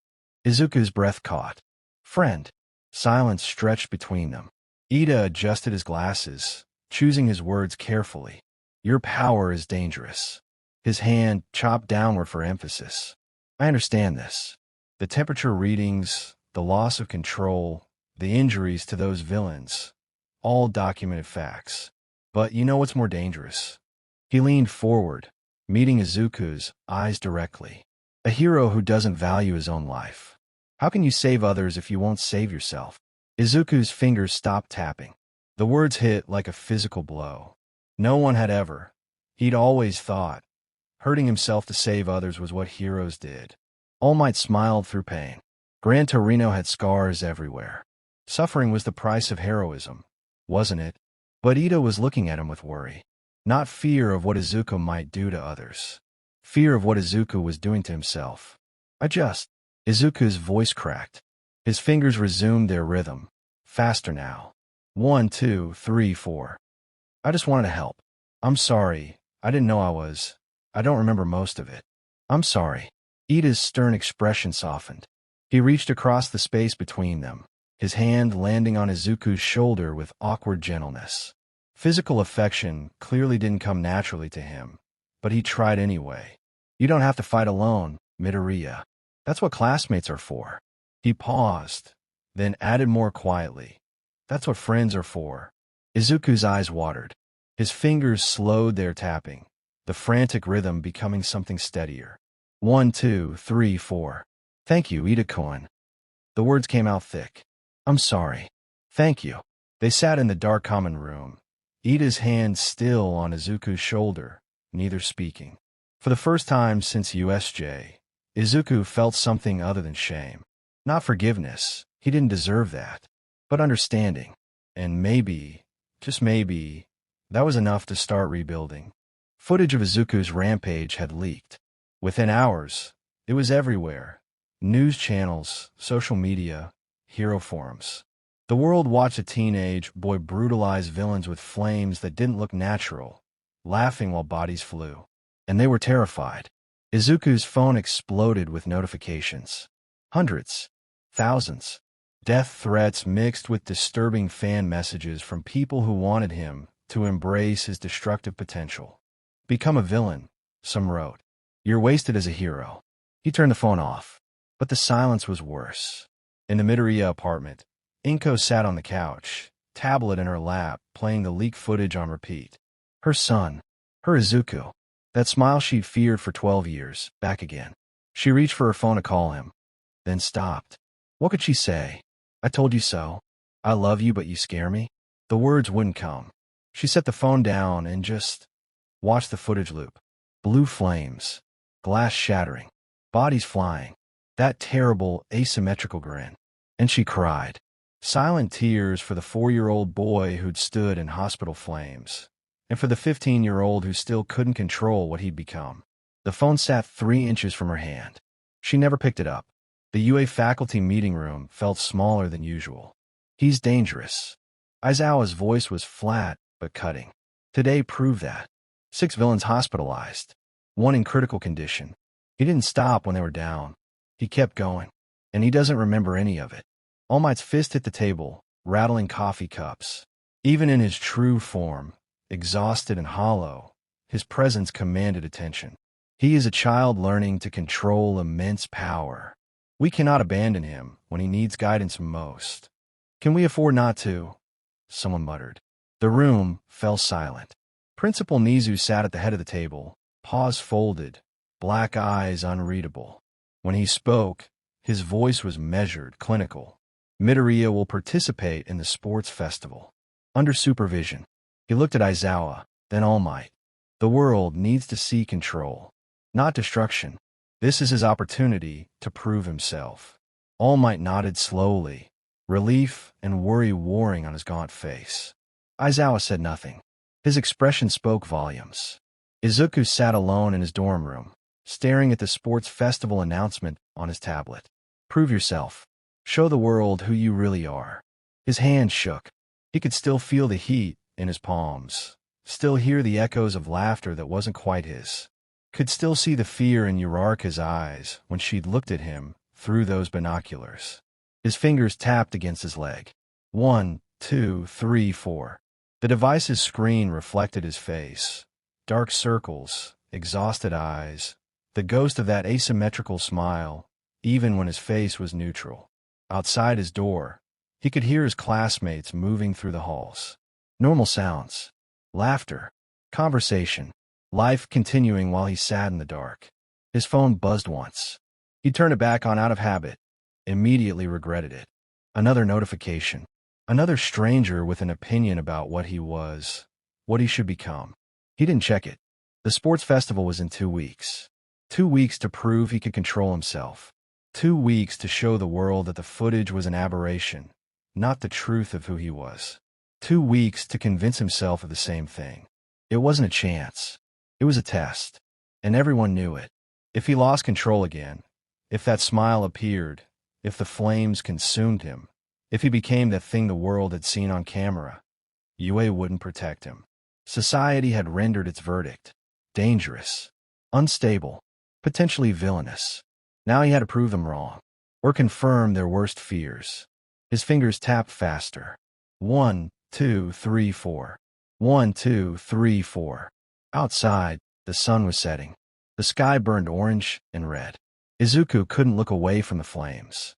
[SPEAKER 2] Izuku's breath caught. Friend. Silence stretched between them. Ida adjusted his glasses, choosing his words carefully. Your power is dangerous. His hand chopped downward for emphasis. I understand this. The temperature readings, the loss of control, the injuries to those villains, all documented facts. But you know what's more dangerous? He leaned forward, meeting Izuku's eyes directly. A hero who doesn't value his own life. How can you save others if you won't save yourself? Izuku's fingers stopped tapping. The words hit like a physical blow. No one had ever. He'd always thought. Hurting himself to save others was what heroes did. All Might smiled through pain. Gran Torino had scars everywhere. Suffering was the price of heroism, wasn't it? But Ida was looking at him with worry. Not fear of what Izuku might do to others. Fear of what Izuku was doing to himself. Izuku's voice cracked. His fingers resumed their rhythm. Faster now. 1, 2, 3, 4. I just wanted to help. I'm sorry. I didn't know I don't remember most of it. I'm sorry. Ida's stern expression softened. He reached across the space between them, his hand landing on Izuku's shoulder with awkward gentleness. Physical affection clearly didn't come naturally to him, but he tried anyway. You don't have to fight alone, Midoriya. That's what classmates are for. He paused, then added more quietly. That's what friends are for. Izuku's eyes watered. His fingers slowed their tapping, the frantic rhythm becoming something steadier. 1, 2, 3, 4. Thank you, Ida-kun. The words came out thick. I'm sorry. Thank you. They sat in the dark common room, Ida's hand still on Izuku's shoulder, neither speaking. For the first time since USJ, Izuku felt something other than shame. Not forgiveness, he didn't deserve that, but understanding. And maybe, just maybe, that was enough to start rebuilding. Footage of Izuku's rampage had leaked. Within hours, it was everywhere. News channels, social media, hero forums. The world watched a teenage boy brutalize villains with flames that didn't look natural, laughing while bodies flew. And they were terrified. Izuku's phone exploded with notifications. Hundreds. Thousands. Death threats mixed with disturbing fan messages from people who wanted him to embrace his destructive potential. Become a villain, some wrote. You're wasted as a hero. He turned the phone off. But the silence was worse. In the Midoriya apartment, Inko sat on the couch, tablet in her lap, playing the leaked footage on repeat. Her son. Her Izuku. That smile she'd feared for 12 years, back again. She reached for her phone to call him, then stopped. What could she say? I told you so. I love you, but you scare me? The words wouldn't come. She set the phone down and just watched the footage loop. Blue flames. Glass shattering. Bodies flying. That terrible, asymmetrical grin. And she cried. Silent tears for the 4-year-old boy who'd stood in hospital flames, and for the 15-year-old who still couldn't control what he'd become. The phone sat 3 inches from her hand. She never picked it up. The UA faculty meeting room felt smaller than usual. He's dangerous. Aizawa's voice was flat but cutting. Today proved that. 6 villains hospitalized. 1 in critical condition. He didn't stop when they were down. He kept going. And he doesn't remember any of it. All Might's fist hit the table, rattling coffee cups. Even in his true form, exhausted and hollow, his presence commanded attention. He is a child learning to control immense power. We cannot abandon him when he needs guidance most. Can we afford not to? Someone muttered. The room fell silent. Principal Nizu sat at the head of the table, paws folded, black eyes unreadable. When he spoke, his voice was measured, clinical. Midoriya will participate in the sports festival. Under supervision. He looked at Aizawa, then All Might. The world needs to see control, not destruction. This is his opportunity to prove himself. All Might nodded slowly, relief and worry warring on his gaunt face. Aizawa said nothing. His expression spoke volumes. Izuku sat alone in his dorm room, staring at the sports festival announcement on his tablet. Prove yourself. Show the world who you really are. His hand shook. He could still feel the heat in his palms, still hear the echoes of laughter that wasn't quite his. Could still see the fear in Uraraka's eyes when she'd looked at him through those binoculars. His fingers tapped against his leg. 1, 2, 3, 4. The device's screen reflected his face. Dark circles, exhausted eyes, the ghost of that asymmetrical smile, even when his face was neutral. Outside his door, he could hear his classmates moving through the halls. Normal sounds. Laughter. Conversation. Life continuing while he sat in the dark. His phone buzzed once. He turned it back on out of habit. Immediately regretted it. Another notification. Another stranger with an opinion about what he was, what he should become. He didn't check it. The sports festival was in 2 weeks. 2 weeks to prove he could control himself. 2 weeks to show the world that the footage was an aberration, not the truth of who he was. 2 weeks to convince himself of the same thing. It wasn't a chance. It was a test. And everyone knew it. If he lost control again, if that smile appeared, if the flames consumed him, if he became that thing the world had seen on camera, UA wouldn't protect him. Society had rendered its verdict. Dangerous. Unstable. Potentially villainous. Now he had to prove them wrong. Or confirm their worst fears. His fingers tapped faster. 1, 2, 3, 4. 1, 2, 3, 4. Outside, the sun was setting. The sky burned orange and red. Izuku couldn't look away from the flames.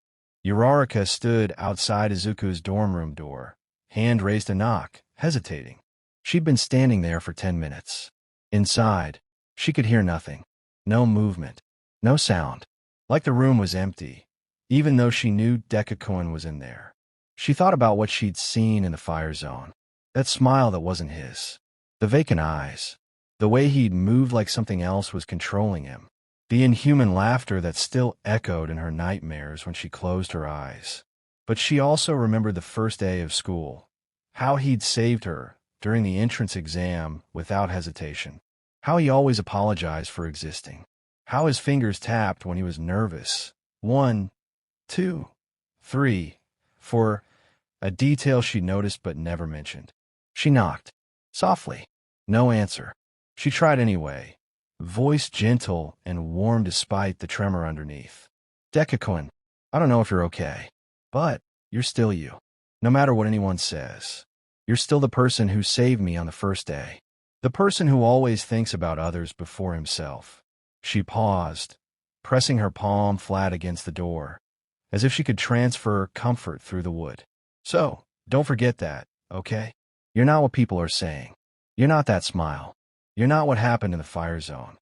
[SPEAKER 2] Uraraka stood outside Izuku's dorm room door, hand raised to knock, hesitating. She'd been standing there for 10 minutes. Inside, she could hear nothing. No movement. No sound. Like the room was empty, even though she knew Deku was in there. She thought about what she'd seen in the fire zone. That smile that wasn't his. The vacant eyes. The way he'd moved like something else was controlling him. The inhuman laughter that still echoed in her nightmares when she closed her eyes. But she also remembered the first day of school. How he'd saved her during the entrance exam without hesitation. How he always apologized for existing. How his fingers tapped when he was nervous. 1, 2, 3, 4. A detail she noticed but never mentioned. She knocked. Softly. No answer. She tried anyway. Voice gentle and warm despite the tremor underneath. Deku, I don't know if you're okay, but you're still you. No matter what anyone says. You're still the person who saved me on the first day. The person who always thinks about others before himself. She paused, pressing her palm flat against the door, as if she could transfer comfort through the wood. So, don't forget that, okay? You're not what people are saying. You're not that smile. You're not what happened in the fire zone.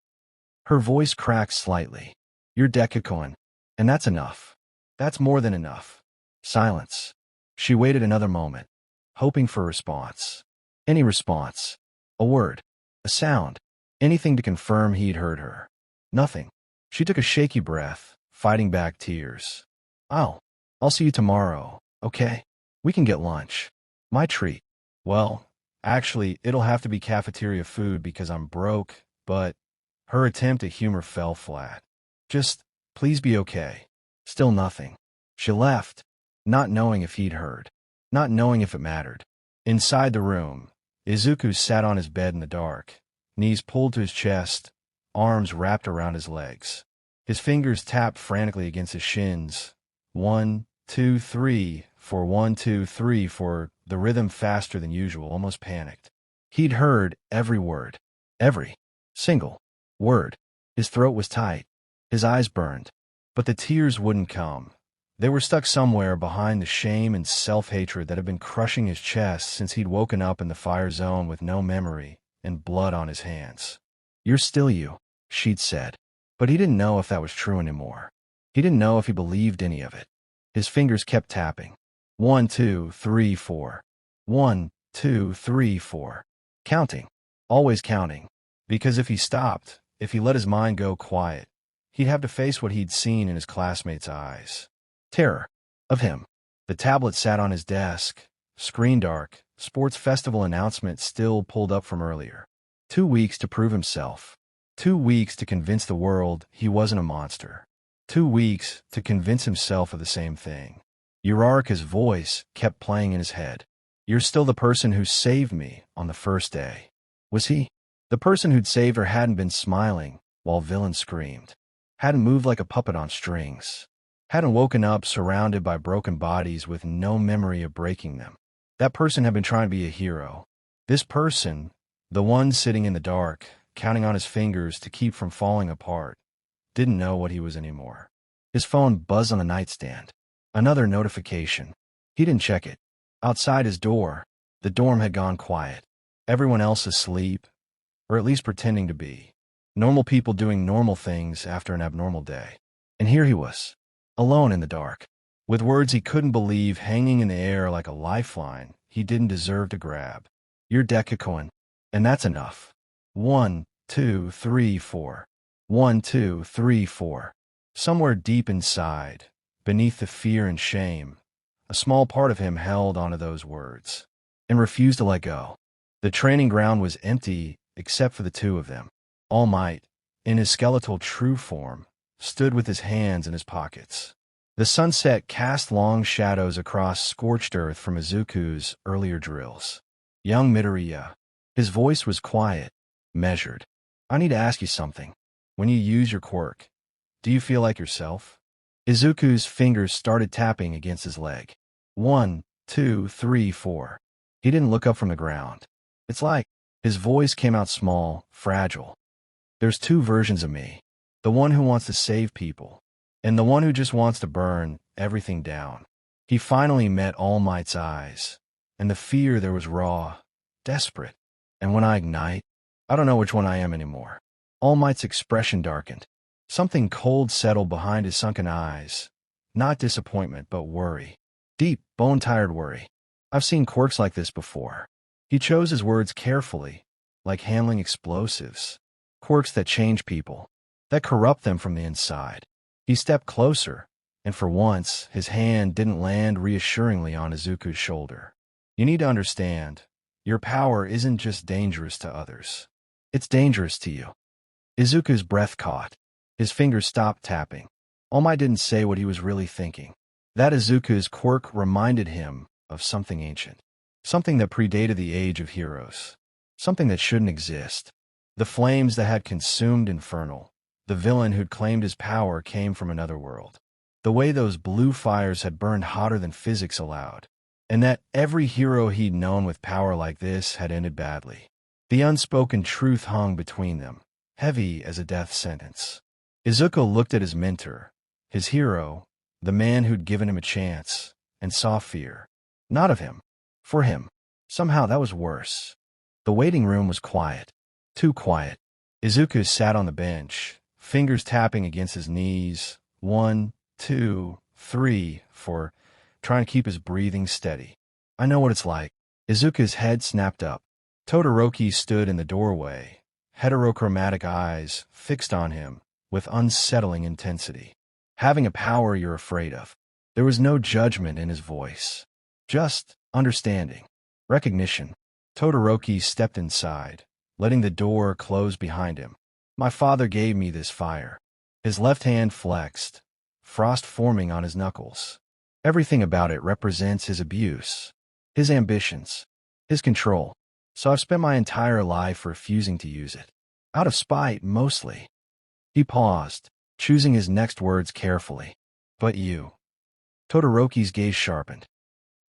[SPEAKER 2] Her voice cracked slightly. You're Deku, and that's enough. That's more than enough. Silence. She waited another moment, hoping for a response. Any response. A word. A sound. Anything to confirm he'd heard her. Nothing. She took a shaky breath, fighting back tears. I'll see you tomorrow, okay? We can get lunch. My treat. Well, actually, it'll have to be cafeteria food because I'm broke, but her attempt at humor fell flat. Just, Please be okay. Still nothing. She left, not knowing if he'd heard, not knowing if it mattered. Inside the room, Izuku sat on his bed in the dark, knees pulled to his chest, arms wrapped around his legs. His fingers tapped frantically against his shins. 1, 2, 3, 4, 1, 2, 3, 4, the rhythm faster than usual, almost panicked. He'd heard every word. Every single word. His throat was tight. His eyes burned. But the tears wouldn't come. They were stuck somewhere behind the shame and self-hatred that had been crushing his chest since he'd woken up in the fire zone with no memory and blood on his hands. "You're still you," she'd said. But he didn't know if that was true anymore. He didn't know if he believed any of it. His fingers kept tapping. 1, 2, 3, 4. 1, 2, 3, 4. Counting. Always counting. Because if he stopped, if he let his mind go quiet, he'd have to face what he'd seen in his classmates' eyes. Terror. Of him. The tablet sat on his desk. Screen dark. Sports festival announcement still pulled up from earlier. 2 weeks to prove himself. 2 weeks to convince the world he wasn't a monster. 2 weeks to convince himself of the same thing. Uraraka's voice kept playing in his head. "You're still the person who saved me on the first day." Was he? The person who'd saved her hadn't been smiling while villain screamed. Hadn't moved like a puppet on strings. Hadn't woken up surrounded by broken bodies with no memory of breaking them. That person had been trying to be a hero. This person, the one sitting in the dark, counting on his fingers to keep from falling apart, didn't know what he was anymore. His phone buzzed on the nightstand. Another notification. He didn't check it. Outside his door, the dorm had gone quiet. Everyone else asleep, or at least pretending to be. Normal people doing normal things after an abnormal day. And here he was, alone in the dark, with words he couldn't believe hanging in the air like a lifeline he didn't deserve to grab. "You're Deku, and that's enough. 1, 2, 3, 4. 1, 2, 3, 4. Somewhere deep inside, beneath the fear and shame, a small part of him held onto those words and refused to let go. The training ground was empty except for the two of them. All Might, in his skeletal true form, stood with his hands in his pockets. The sunset cast long shadows across scorched earth from Izuku's earlier drills. "Young Midoriya." His voice was quiet, measured. "I need to ask you something. When you use your quirk, do you feel like yourself?" Izuku's fingers started tapping against his leg. 1, 2, 3, 4. He didn't look up from the ground. "It's like," his voice came out small, fragile. "There's two versions of me. The one who wants to save people, and the one who just wants to burn everything down." He finally met All Might's eyes, and the fear there was raw, desperate. "And when I ignite, I don't know which one I am anymore." All Might's expression darkened. Something cold settled behind his sunken eyes. Not disappointment, but worry. Deep, bone-tired worry. "I've seen quirks like this before." He chose his words carefully, like handling explosives. Quirks that change people, that corrupt them from the inside. He stepped closer, and for once, his hand didn't land reassuringly on Izuku's shoulder. "You need to understand, your power isn't just dangerous to others. It's dangerous to you." Izuku's breath caught. His fingers stopped tapping. All Might didn't say what he was really thinking. That Izuku's quirk reminded him of something ancient. Something that predated the age of heroes. Something that shouldn't exist. The flames that had consumed Infernal. The villain who'd claimed his power came from another world. The way those blue fires had burned hotter than physics allowed. And that every hero he'd known with power like this had ended badly. The unspoken truth hung between them, heavy as a death sentence. Izuku looked at his mentor, his hero, the man who'd given him a chance, and saw fear. Not of him. For him. Somehow that was worse. The waiting room was quiet. Too quiet. Izuku sat on the bench, fingers tapping against his knees. 1, 2, 3, 4, trying to keep his breathing steady. "I know what it's like." Izuku's head snapped up. Todoroki stood in the doorway, heterochromatic eyes fixed on him with unsettling intensity. "Having a power you're afraid of." There was no judgment in his voice. Just understanding. Recognition. Todoroki stepped inside, letting the door close behind him. "My father gave me this fire." His left hand flexed, frost forming on his knuckles. Everything about it represents his abuse, his ambitions, his control. So I've spent my entire life refusing to use it. Out of spite, mostly. He paused, choosing his next words carefully. But you. Todoroki's gaze sharpened.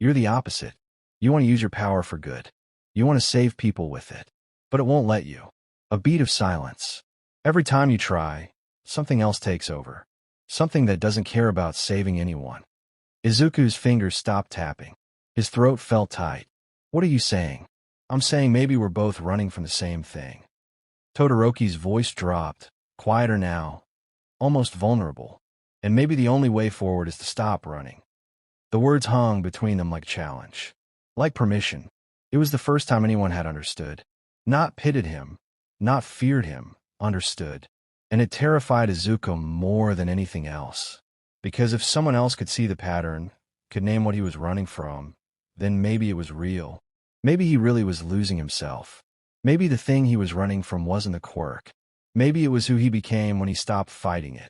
[SPEAKER 2] You're the opposite. You want to use your power for good. You want to save people with it. But it won't let you. A beat of silence. Every time you try, something else takes over. Something that doesn't care about saving anyone. Izuku's fingers stopped tapping. His throat felt tight. What are you saying? I'm saying maybe we're both running from the same thing. Todoroki's voice dropped, quieter now, almost vulnerable. And maybe the only way forward is to stop running. The words hung between them like challenge, like permission. It was the first time anyone had understood. Not pitted him, not feared him, understood. And it terrified Izuku more than anything else. Because if someone else could see the pattern, could name what he was running from, then maybe it was real. Maybe he really was losing himself. Maybe the thing he was running from wasn't the quirk. Maybe it was who he became when he stopped fighting it.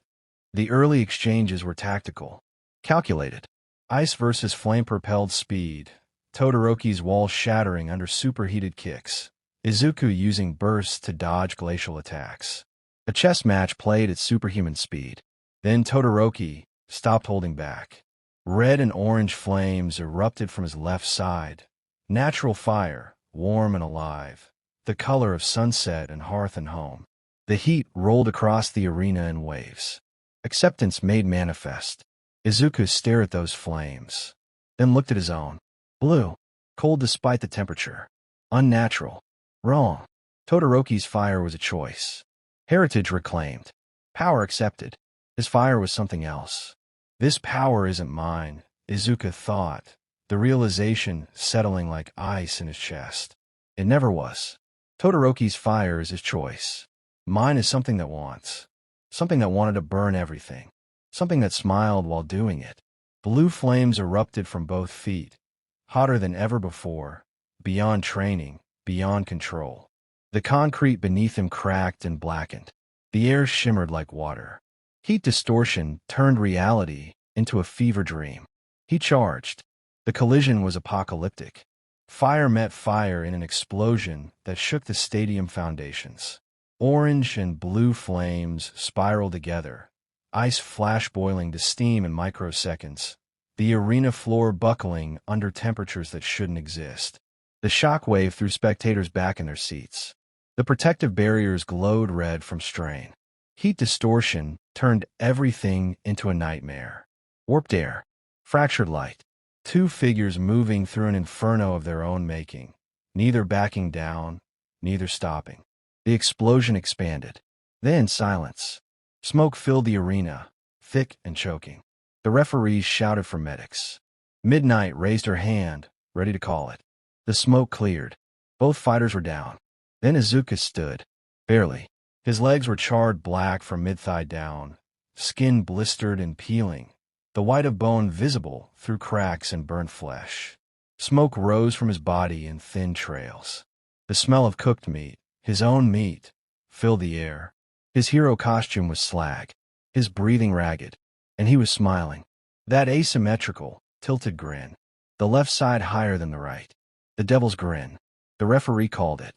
[SPEAKER 2] The early exchanges were tactical, calculated. Ice versus flame-propelled speed, Todoroki's wall shattering under superheated kicks, Izuku using bursts to dodge glacial attacks. A chess match played at superhuman speed. Then Todoroki stopped holding back. Red and orange flames erupted from his left side. Natural fire, warm and alive. The color of sunset and hearth and home. The heat rolled across the arena in waves. Acceptance made manifest. Izuku stared at those flames, then looked at his own. Blue, cold despite the temperature. Unnatural. Wrong. Todoroki's fire was a choice. Heritage reclaimed. Power accepted. His fire was something else. This power isn't mine, Izuku thought, the realization settling like ice in his chest. It never was. Todoroki's fire is his choice. Mine is something that wants. Something that wanted to burn everything. Something that smiled while doing it. Blue flames erupted from both feet, hotter than ever before, beyond training, beyond control. The concrete beneath him cracked and blackened. The air shimmered like water. Heat distortion turned reality into a fever dream. He charged. The collision was apocalyptic. Fire met fire in an explosion that shook the stadium foundations. Orange and blue flames spiraled together, ice flash boiling to steam in microseconds, the arena floor buckling under temperatures that shouldn't exist. The shockwave threw spectators back in their seats. The protective barriers glowed red from strain. Heat distortion turned everything into a nightmare. Warped air, fractured light, two figures moving through an inferno of their own making, neither backing down, neither stopping. The explosion expanded. Then silence. Smoke filled the arena, thick and choking. The referees shouted for medics. Midnight raised her hand, ready to call it. The smoke cleared. Both fighters were down. Then Izuku stood. Barely. His legs were charred black from mid-thigh down, skin blistered and peeling, the white of bone visible through cracks in burnt flesh. Smoke rose from his body in thin trails. The smell of cooked meat, his own meat, filled the air. His hero costume was slag, his breathing ragged, and he was smiling. That asymmetrical, tilted grin. The left side higher than the right. The devil's grin. The referee called it.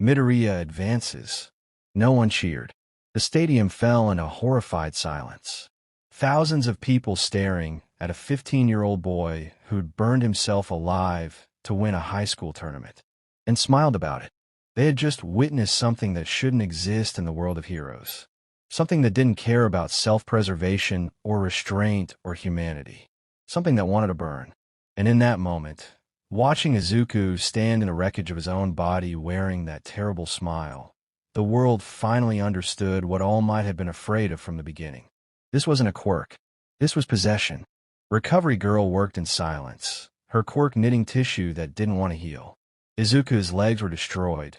[SPEAKER 2] Midoriya advances. No one cheered. The stadium fell in a horrified silence. Thousands of people staring at a 15-year-old boy who'd burned himself alive to win a high school tournament, and smiled about it. They had just witnessed something that shouldn't exist in the world of heroes. Something that didn't care about self-preservation or restraint or humanity. Something that wanted to burn. And in that moment, watching Izuku stand in the wreckage of his own body wearing that terrible smile, the world finally understood what all might have been afraid of from the beginning. This wasn't a quirk. This was possession. Recovery Girl worked in silence, her quirk knitting tissue that didn't want to heal. Izuku's legs were destroyed,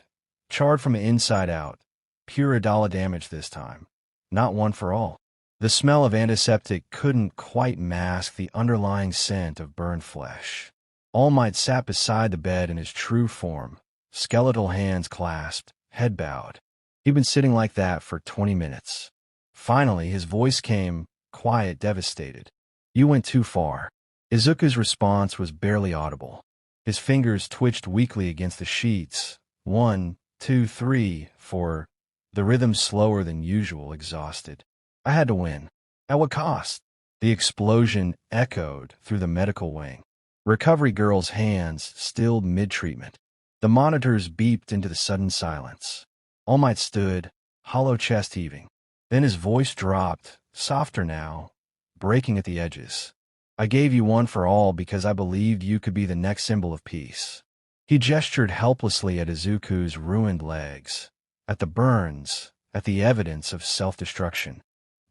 [SPEAKER 2] charred from the inside out. Pure Adolla damage this time. Not one for all. The smell of antiseptic couldn't quite mask the underlying scent of burned flesh. All Might sat beside the bed in his true form, skeletal hands clasped, head bowed. He'd been sitting like that for 20 minutes. Finally, his voice came, quiet, devastated. You went too far. Izuku's response was barely audible. His fingers twitched weakly against the sheets. 1, 2, 3, 4. The rhythm slower than usual, exhausted. I had to win. At what cost? The explosion echoed through the medical wing. Recovery girl's hands stilled mid-treatment. The monitors beeped into the sudden silence. All Might stood, hollow chest heaving. Then his voice dropped, softer now, breaking at the edges. I gave you one for all because I believed you could be the next symbol of peace. He gestured helplessly at Izuku's ruined legs, at the burns, at the evidence of self-destruction.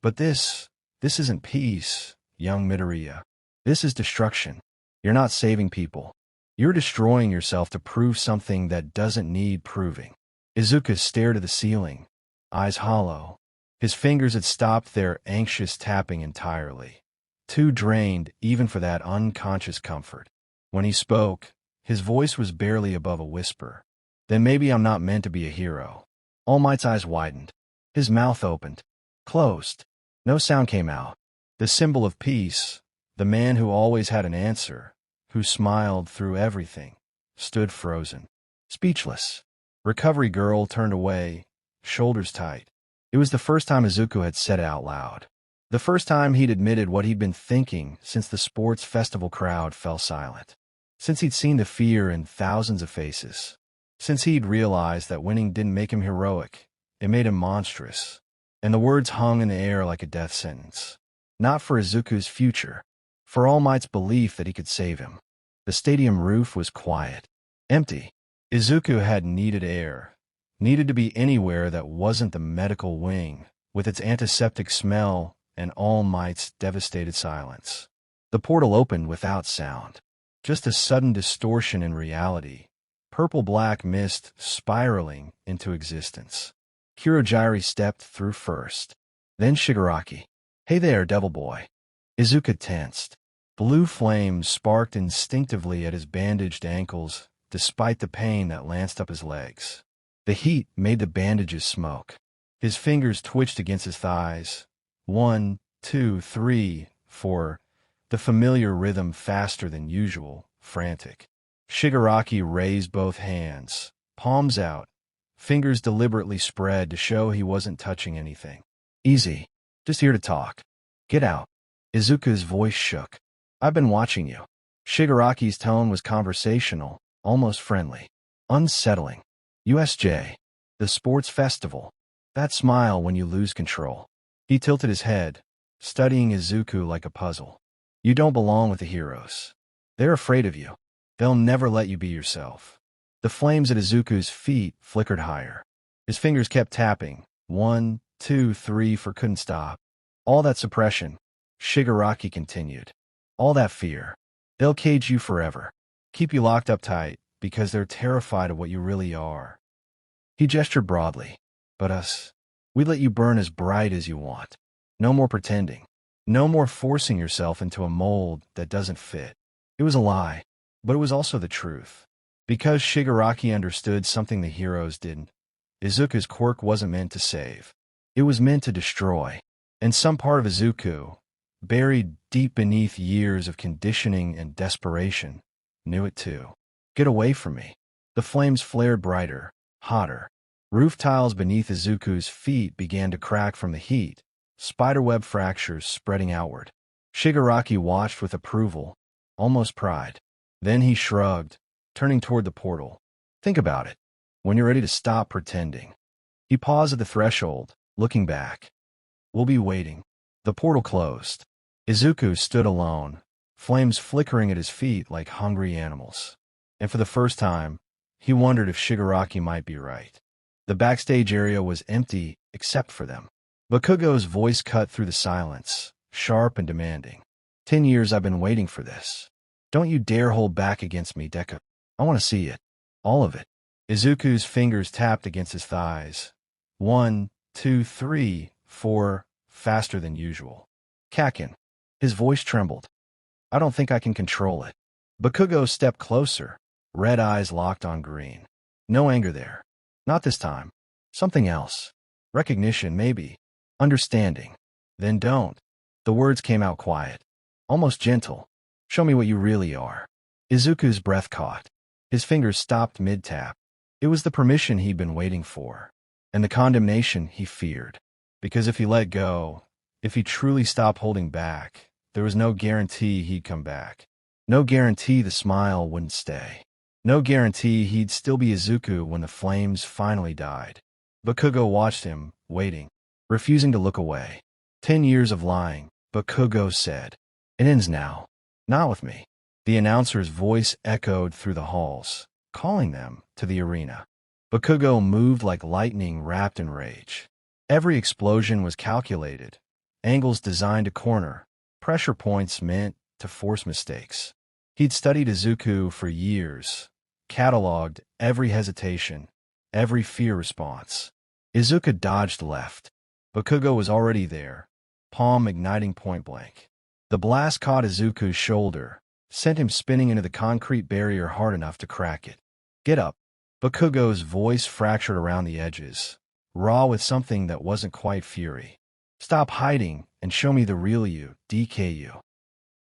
[SPEAKER 2] But this isn't peace, young Midoriya. This is destruction. You're not saving people. You're destroying yourself to prove something that doesn't need proving. Izuku stared at the ceiling, eyes hollow. His fingers had stopped their anxious tapping entirely, too drained even for that unconscious comfort. When he spoke, his voice was barely above a whisper. Then maybe I'm not meant to be a hero. All Might's eyes widened. His mouth opened, closed. No sound came out. The symbol of peace, the man who always had an answer, who smiled through everything, stood frozen, speechless. Recovery girl turned away, shoulders tight. It was the first time Izuku had said it out loud. The first time he'd admitted what he'd been thinking since the sports festival crowd fell silent. Since he'd seen the fear in thousands of faces. Since he'd realized that winning didn't make him heroic, it made him monstrous. And the words hung in the air like a death sentence. Not for Izuku's future, for All Might's belief that he could save him. The stadium roof was quiet, empty. Izuku had needed air, needed to be anywhere that wasn't the medical wing, with its antiseptic smell and All Might's devastated silence. The portal opened without sound. Just a sudden distortion in reality. Purple-black mist spiraling into existence. Kurogiri stepped through first. Then Shigaraki. Hey there, Devil Boy. Izuku tensed. Blue flames sparked instinctively at his bandaged ankles, despite the pain that lanced up his legs. The heat made the bandages smoke. His fingers twitched against his thighs. 1, 2, 3, 4. The familiar rhythm faster than usual, frantic. Shigaraki raised both hands, palms out, fingers deliberately spread to show he wasn't touching anything. Easy. Just here to talk. Get out. Izuku's voice shook. I've been watching you. Shigaraki's tone was conversational, almost friendly. Unsettling. USJ. The sports festival. That smile when you lose control. He tilted his head, studying Izuku like a puzzle. You don't belong with the heroes. They're afraid of you. They'll never let you be yourself. The flames at Izuku's feet flickered higher. His fingers kept tapping. 1, 2, 3, 4 couldn't stop. All that suppression, Shigaraki continued. All that fear. They'll cage you forever. Keep you locked up tight, because they're terrified of what you really are. He gestured broadly. But us, we let you burn as bright as you want. No more pretending. No more forcing yourself into a mold that doesn't fit. It was a lie, but it was also the truth. Because Shigaraki understood something the heroes didn't. Izuku's quirk wasn't meant to save. It was meant to destroy. And some part of Izuku, buried deep beneath years of conditioning and desperation, knew it too. Get away from me. The flames flared brighter, hotter. Roof tiles beneath Izuku's feet began to crack from the heat, spiderweb fractures spreading outward. Shigaraki watched with approval, almost pride. Then he shrugged, turning toward the portal. Think about it. When you're ready to stop pretending. He paused at the threshold, looking back. We'll be waiting. The portal closed. Izuku stood alone, flames flickering at his feet like hungry animals. And for the first time, he wondered if Shigaraki might be right. The backstage area was empty except for them. Bakugo's voice cut through the silence, sharp and demanding. 10 years I've been waiting for this. Don't you dare hold back against me, Deku. I want to see it. All of it. Izuku's fingers tapped against his thighs. 1, 2, 3, 4, faster than usual. Kakin. His voice trembled. I don't think I can control it. Bakugo stepped closer, red eyes locked on green. No anger there. Not this time. Something else. Recognition, maybe. Understanding. Then don't. The words came out quiet, almost gentle. Show me what you really are. Izuku's breath caught. His fingers stopped mid-tap. It was the permission he'd been waiting for, and the condemnation he feared. Because if he let go, if he truly stopped holding back, there was no guarantee he'd come back. No guarantee the smile wouldn't stay. No guarantee he'd still be Izuku when the flames finally died. Bakugo watched him, waiting, refusing to look away. 10 years of lying, Bakugo said. It ends now. Not with me. The announcer's voice echoed through the halls, calling them to the arena. Bakugo moved like lightning wrapped in rage. Every explosion was calculated, angles designed to corner, pressure points meant to force mistakes. He'd studied Izuku for years, cataloged every hesitation, every fear response. Izuku dodged left. Bakugo was already there, palm igniting point blank. The blast caught Izuku's shoulder, sent him spinning into the concrete barrier hard enough to crack it. Get up. Bakugo's voice fractured around the edges, raw with something that wasn't quite fury. Stop hiding and show me the real you, DKU.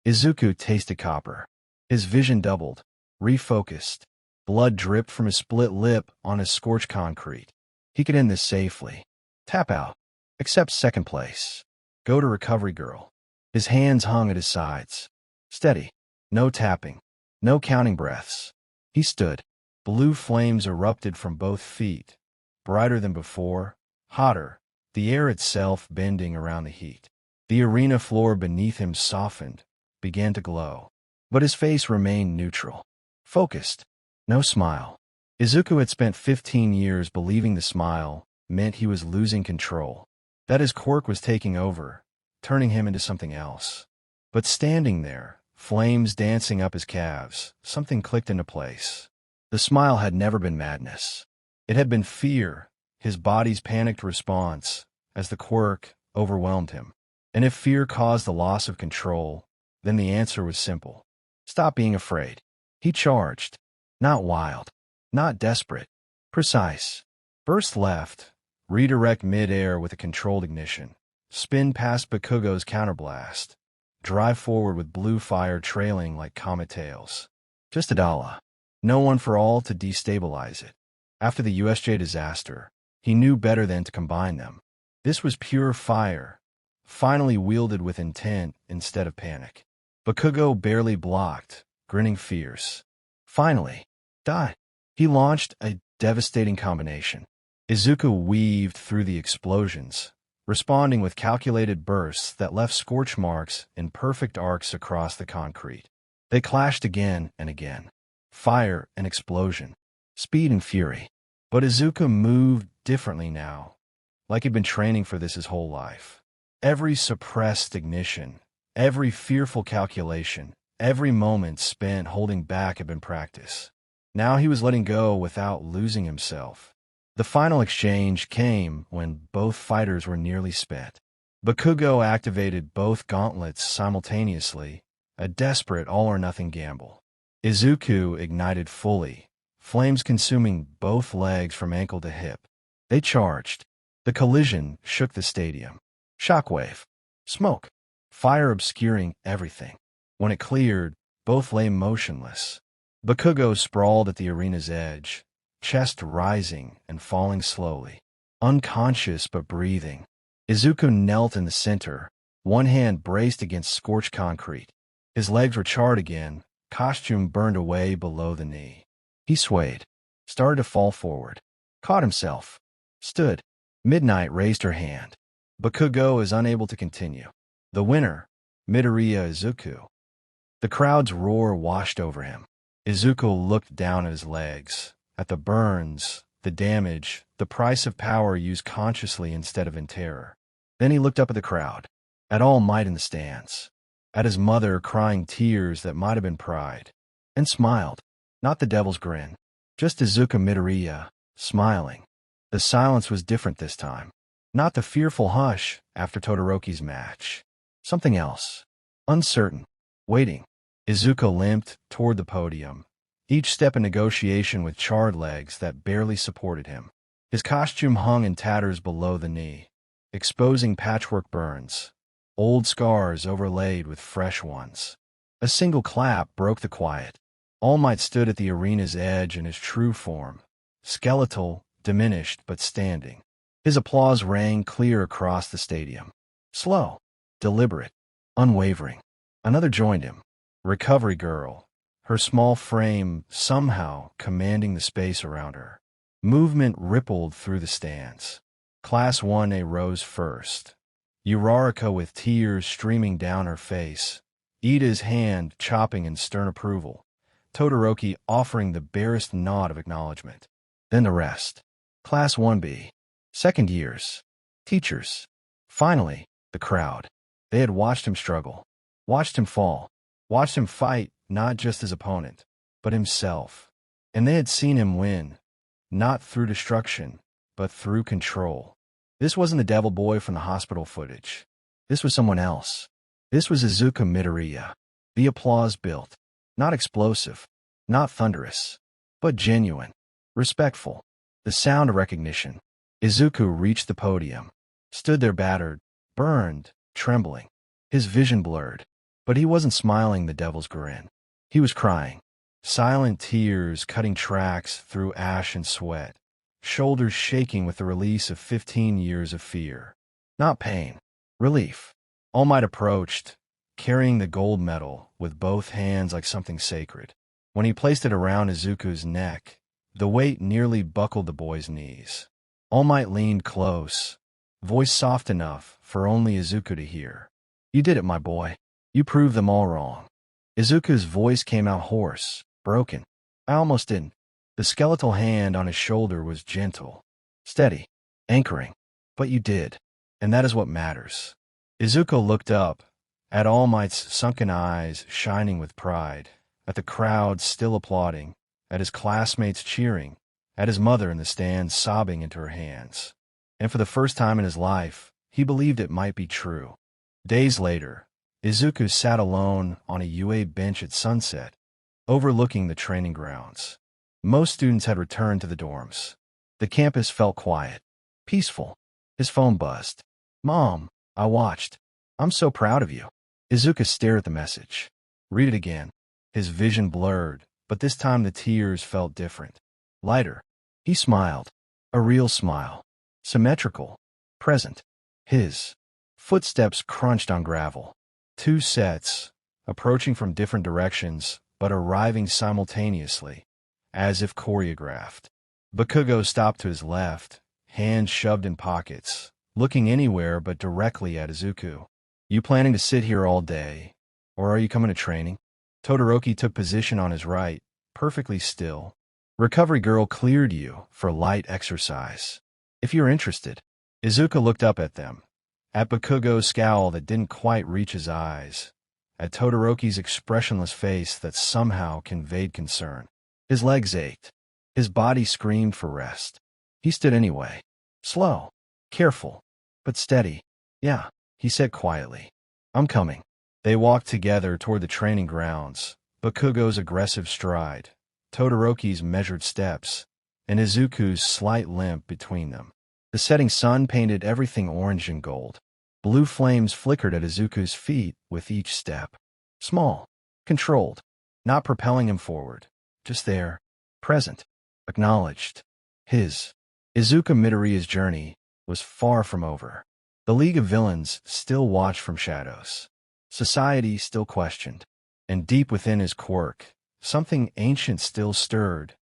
[SPEAKER 2] Izuku tasted copper. His vision doubled, refocused. Blood dripped from his split lip on his scorched concrete. He could end this safely. Tap out. Accept second place. Go to recovery girl. His hands hung at his sides. Steady. No tapping. No counting breaths. He stood. Blue flames erupted from both feet, brighter than before, hotter, the air itself bending around the heat. The arena floor beneath him softened, began to glow. But his face remained neutral. Focused. No smile. Izuku had spent 15 years believing the smile meant he was losing control, that his quirk was taking over, turning him into something else. But standing there, flames dancing up his calves, something clicked into place. The smile had never been madness. It had been fear, his body's panicked response, as the quirk overwhelmed him. And if fear caused the loss of control, then the answer was simple. Stop being afraid. He charged. Not wild. Not desperate. Precise. Burst left. Redirect mid-air with a controlled ignition. Spin past Bakugo's counterblast. Drive forward with blue fire trailing like comet tails. Just Adolla. No one for all to destabilize it. After the USJ disaster, he knew better than to combine them. This was pure fire, finally wielded with intent instead of panic. Bakugo barely blocked, grinning fierce. Finally, die. He launched a devastating combination. Izuku weaved through the explosions, responding with calculated bursts that left scorch marks in perfect arcs across the concrete. They clashed again and again. Fire and explosion. Speed and fury. But Izuku moved differently now, like he'd been training for this his whole life. Every suppressed ignition, every fearful calculation, every moment spent holding back had been practice. Now he was letting go without losing himself. The final exchange came when both fighters were nearly spent. Bakugo activated both gauntlets simultaneously, a desperate all-or-nothing gamble. Izuku ignited fully, flames consuming both legs from ankle to hip. They charged. The collision shook the stadium. Shockwave. Smoke. Fire obscuring everything. When it cleared, both lay motionless. Bakugo sprawled at the arena's edge, chest rising and falling slowly. Unconscious but breathing. Izuku knelt in the center, one hand braced against scorched concrete. His legs were charred again, costume burned away below the knee. He swayed, started to fall forward, caught himself, stood. Midnight raised her hand. Bakugo is unable to continue. The winner, Midoriya Izuku. The crowd's roar washed over him. Izuku looked down at his legs, at the burns, the damage, the price of power used consciously instead of in terror. Then he looked up at the crowd, at All Might in the stands, at his mother crying tears that might have been pride, and smiled. Not the devil's grin, just Izuku Midoriya, smiling. The silence was different this time. Not the fearful hush after Todoroki's match. Something else. Uncertain. Waiting. Izuku limped toward the podium, each step a negotiation with charred legs that barely supported him. His costume hung in tatters below the knee. exposing patchwork burns, old scars overlaid with fresh ones. A single clap broke the quiet. All Might stood at the arena's edge in his true form, skeletal, diminished but standing. His applause rang clear across the stadium. Slow, deliberate, unwavering. Another joined him. Recovery girl, her small frame somehow commanding the space around her. Movement rippled through the stands. Class 1A rose first. Uraraka with tears streaming down her face. Ida's hand chopping in stern approval. Todoroki offering the barest nod of acknowledgement. Then the rest. Class 1B. Second years. Teachers. Finally, the crowd. They had watched him struggle. Watched him fall. Watched him fight not just his opponent, but himself. And they had seen him win. Not through destruction, but through control. This wasn't the devil boy from the hospital footage. This was someone else. This was Izuku Midoriya. The applause built. Not explosive, not thunderous, but genuine, respectful. The sound of recognition. Izuku reached the podium, stood there battered, burned, trembling. His vision blurred, but he wasn't smiling the devil's grin. He was crying. Silent tears cutting tracks through ash and sweat. Shoulders shaking with the release of 15 years of fear. Not pain. Relief. All Might approached, carrying the gold medal with both hands like something sacred. When he placed it around Izuku's neck, the weight nearly buckled the boy's knees. All Might leaned close, voice soft enough for only Izuku to hear. You did it, my boy. You proved them all wrong. Izuku's voice came out hoarse, broken. I almost didn't. The skeletal hand on his shoulder was gentle, steady, anchoring. But you did, and that is what matters. Izuku looked up, at All Might's sunken eyes shining with pride, at the crowd still applauding, at his classmates cheering, at his mother in the stands sobbing into her hands. And for the first time in his life, he believed it might be true. Days later, Izuku sat alone on a UA bench at sunset, overlooking the training grounds. Most students had returned to the dorms. The campus felt quiet, peaceful. His phone buzzed. Mom, I watched. I'm so proud of you. Izuku stared at the message. Read it again. His vision blurred, but this time the tears felt different. Lighter. He smiled. A real smile. Symmetrical. Present. His footsteps crunched on gravel. Two sets, approaching from different directions, but arriving simultaneously, as if choreographed. Bakugo stopped to his left, hands shoved in pockets, looking anywhere but directly at Izuku. You planning to sit here all day, or are you coming to training? Todoroki took position on his right, perfectly still. Recovery girl cleared you for light exercise. If you're interested. Izuku looked up at them, at Bakugo's scowl that didn't quite reach his eyes, at Todoroki's expressionless face that somehow conveyed concern. His legs ached. His body screamed for rest. He stood anyway. Slow, careful, but steady. Yeah, he said quietly. I'm coming. They walked together toward the training grounds, Bakugo's aggressive stride, Todoroki's measured steps, and Izuku's slight limp between them. The setting sun painted everything orange and gold. Blue flames flickered at Izuku's feet with each step. Small, controlled, not propelling him forward, just there, present, acknowledged. Izuku Midoriya's journey was far from over. The League of Villains still watched from shadows. Society still questioned. And deep within his quirk, something ancient still stirred,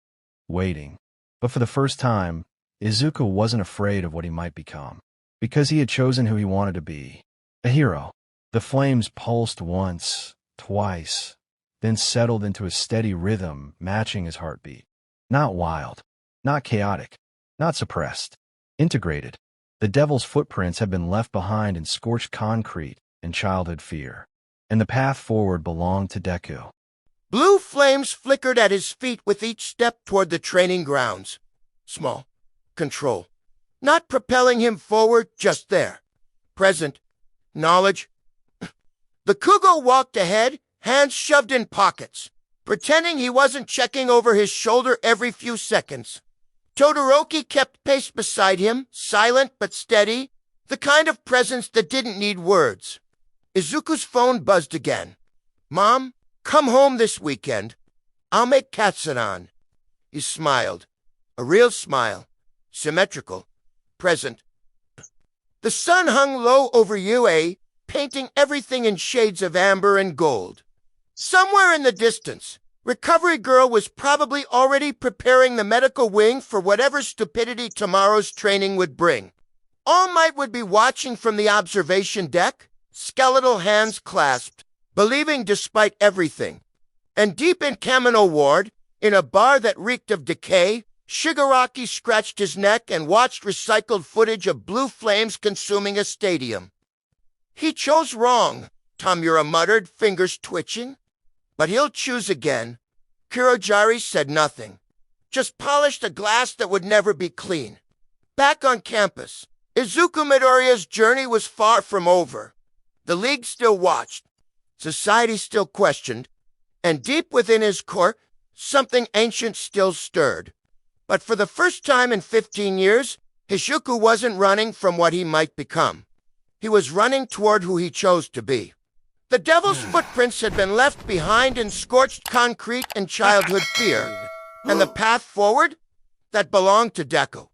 [SPEAKER 2] waiting. But for the first time, Izuku wasn't afraid of what he might become, because he had chosen who he wanted to be. A hero. The flames pulsed once, twice, then settled into a steady rhythm matching his heartbeat. Not wild, not chaotic, not suppressed. Integrated. The devil's footprints had been left behind in scorched concrete and childhood fear, and the path forward belonged to Deku.
[SPEAKER 1] Blue flames flickered at his feet with each step toward the training grounds. Small. Control. Not propelling him forward, just there. Present. Knowledge. The Kugo walked ahead, hands shoved in pockets, pretending he wasn't checking over his shoulder every few seconds. Todoroki kept pace beside him, silent but steady, The kind of presence that didn't need words. Izuku's phone buzzed again. Mom, come home this weekend. I'll make katsuran. He smiled. A real smile. Symmetrical. Present. The sun hung low over UA, painting everything in shades of amber and gold. Somewhere in the distance, Recovery Girl was probably already preparing the medical wing for whatever stupidity tomorrow's training would bring. All Might would be watching from the observation deck, skeletal hands clasped, believing despite everything. And deep in Kamino Ward, in a bar that reeked of decay, Shigaraki scratched his neck and watched recycled footage of blue flames consuming a stadium. He chose wrong, Tamura muttered, fingers twitching. But he'll choose again. Kurojari said nothing, just polished a glass that would never be clean. Back on campus, Izuku Midoriya's journey was far from over. The League still watched, society still questioned, and deep within his core, something ancient still stirred. But for the first time in 15 years, Hishuku wasn't running from what he might become. He was running toward who he chose to be. The devil's footprints had been left behind in scorched concrete and childhood fear, and the path forward, that belonged to Deku.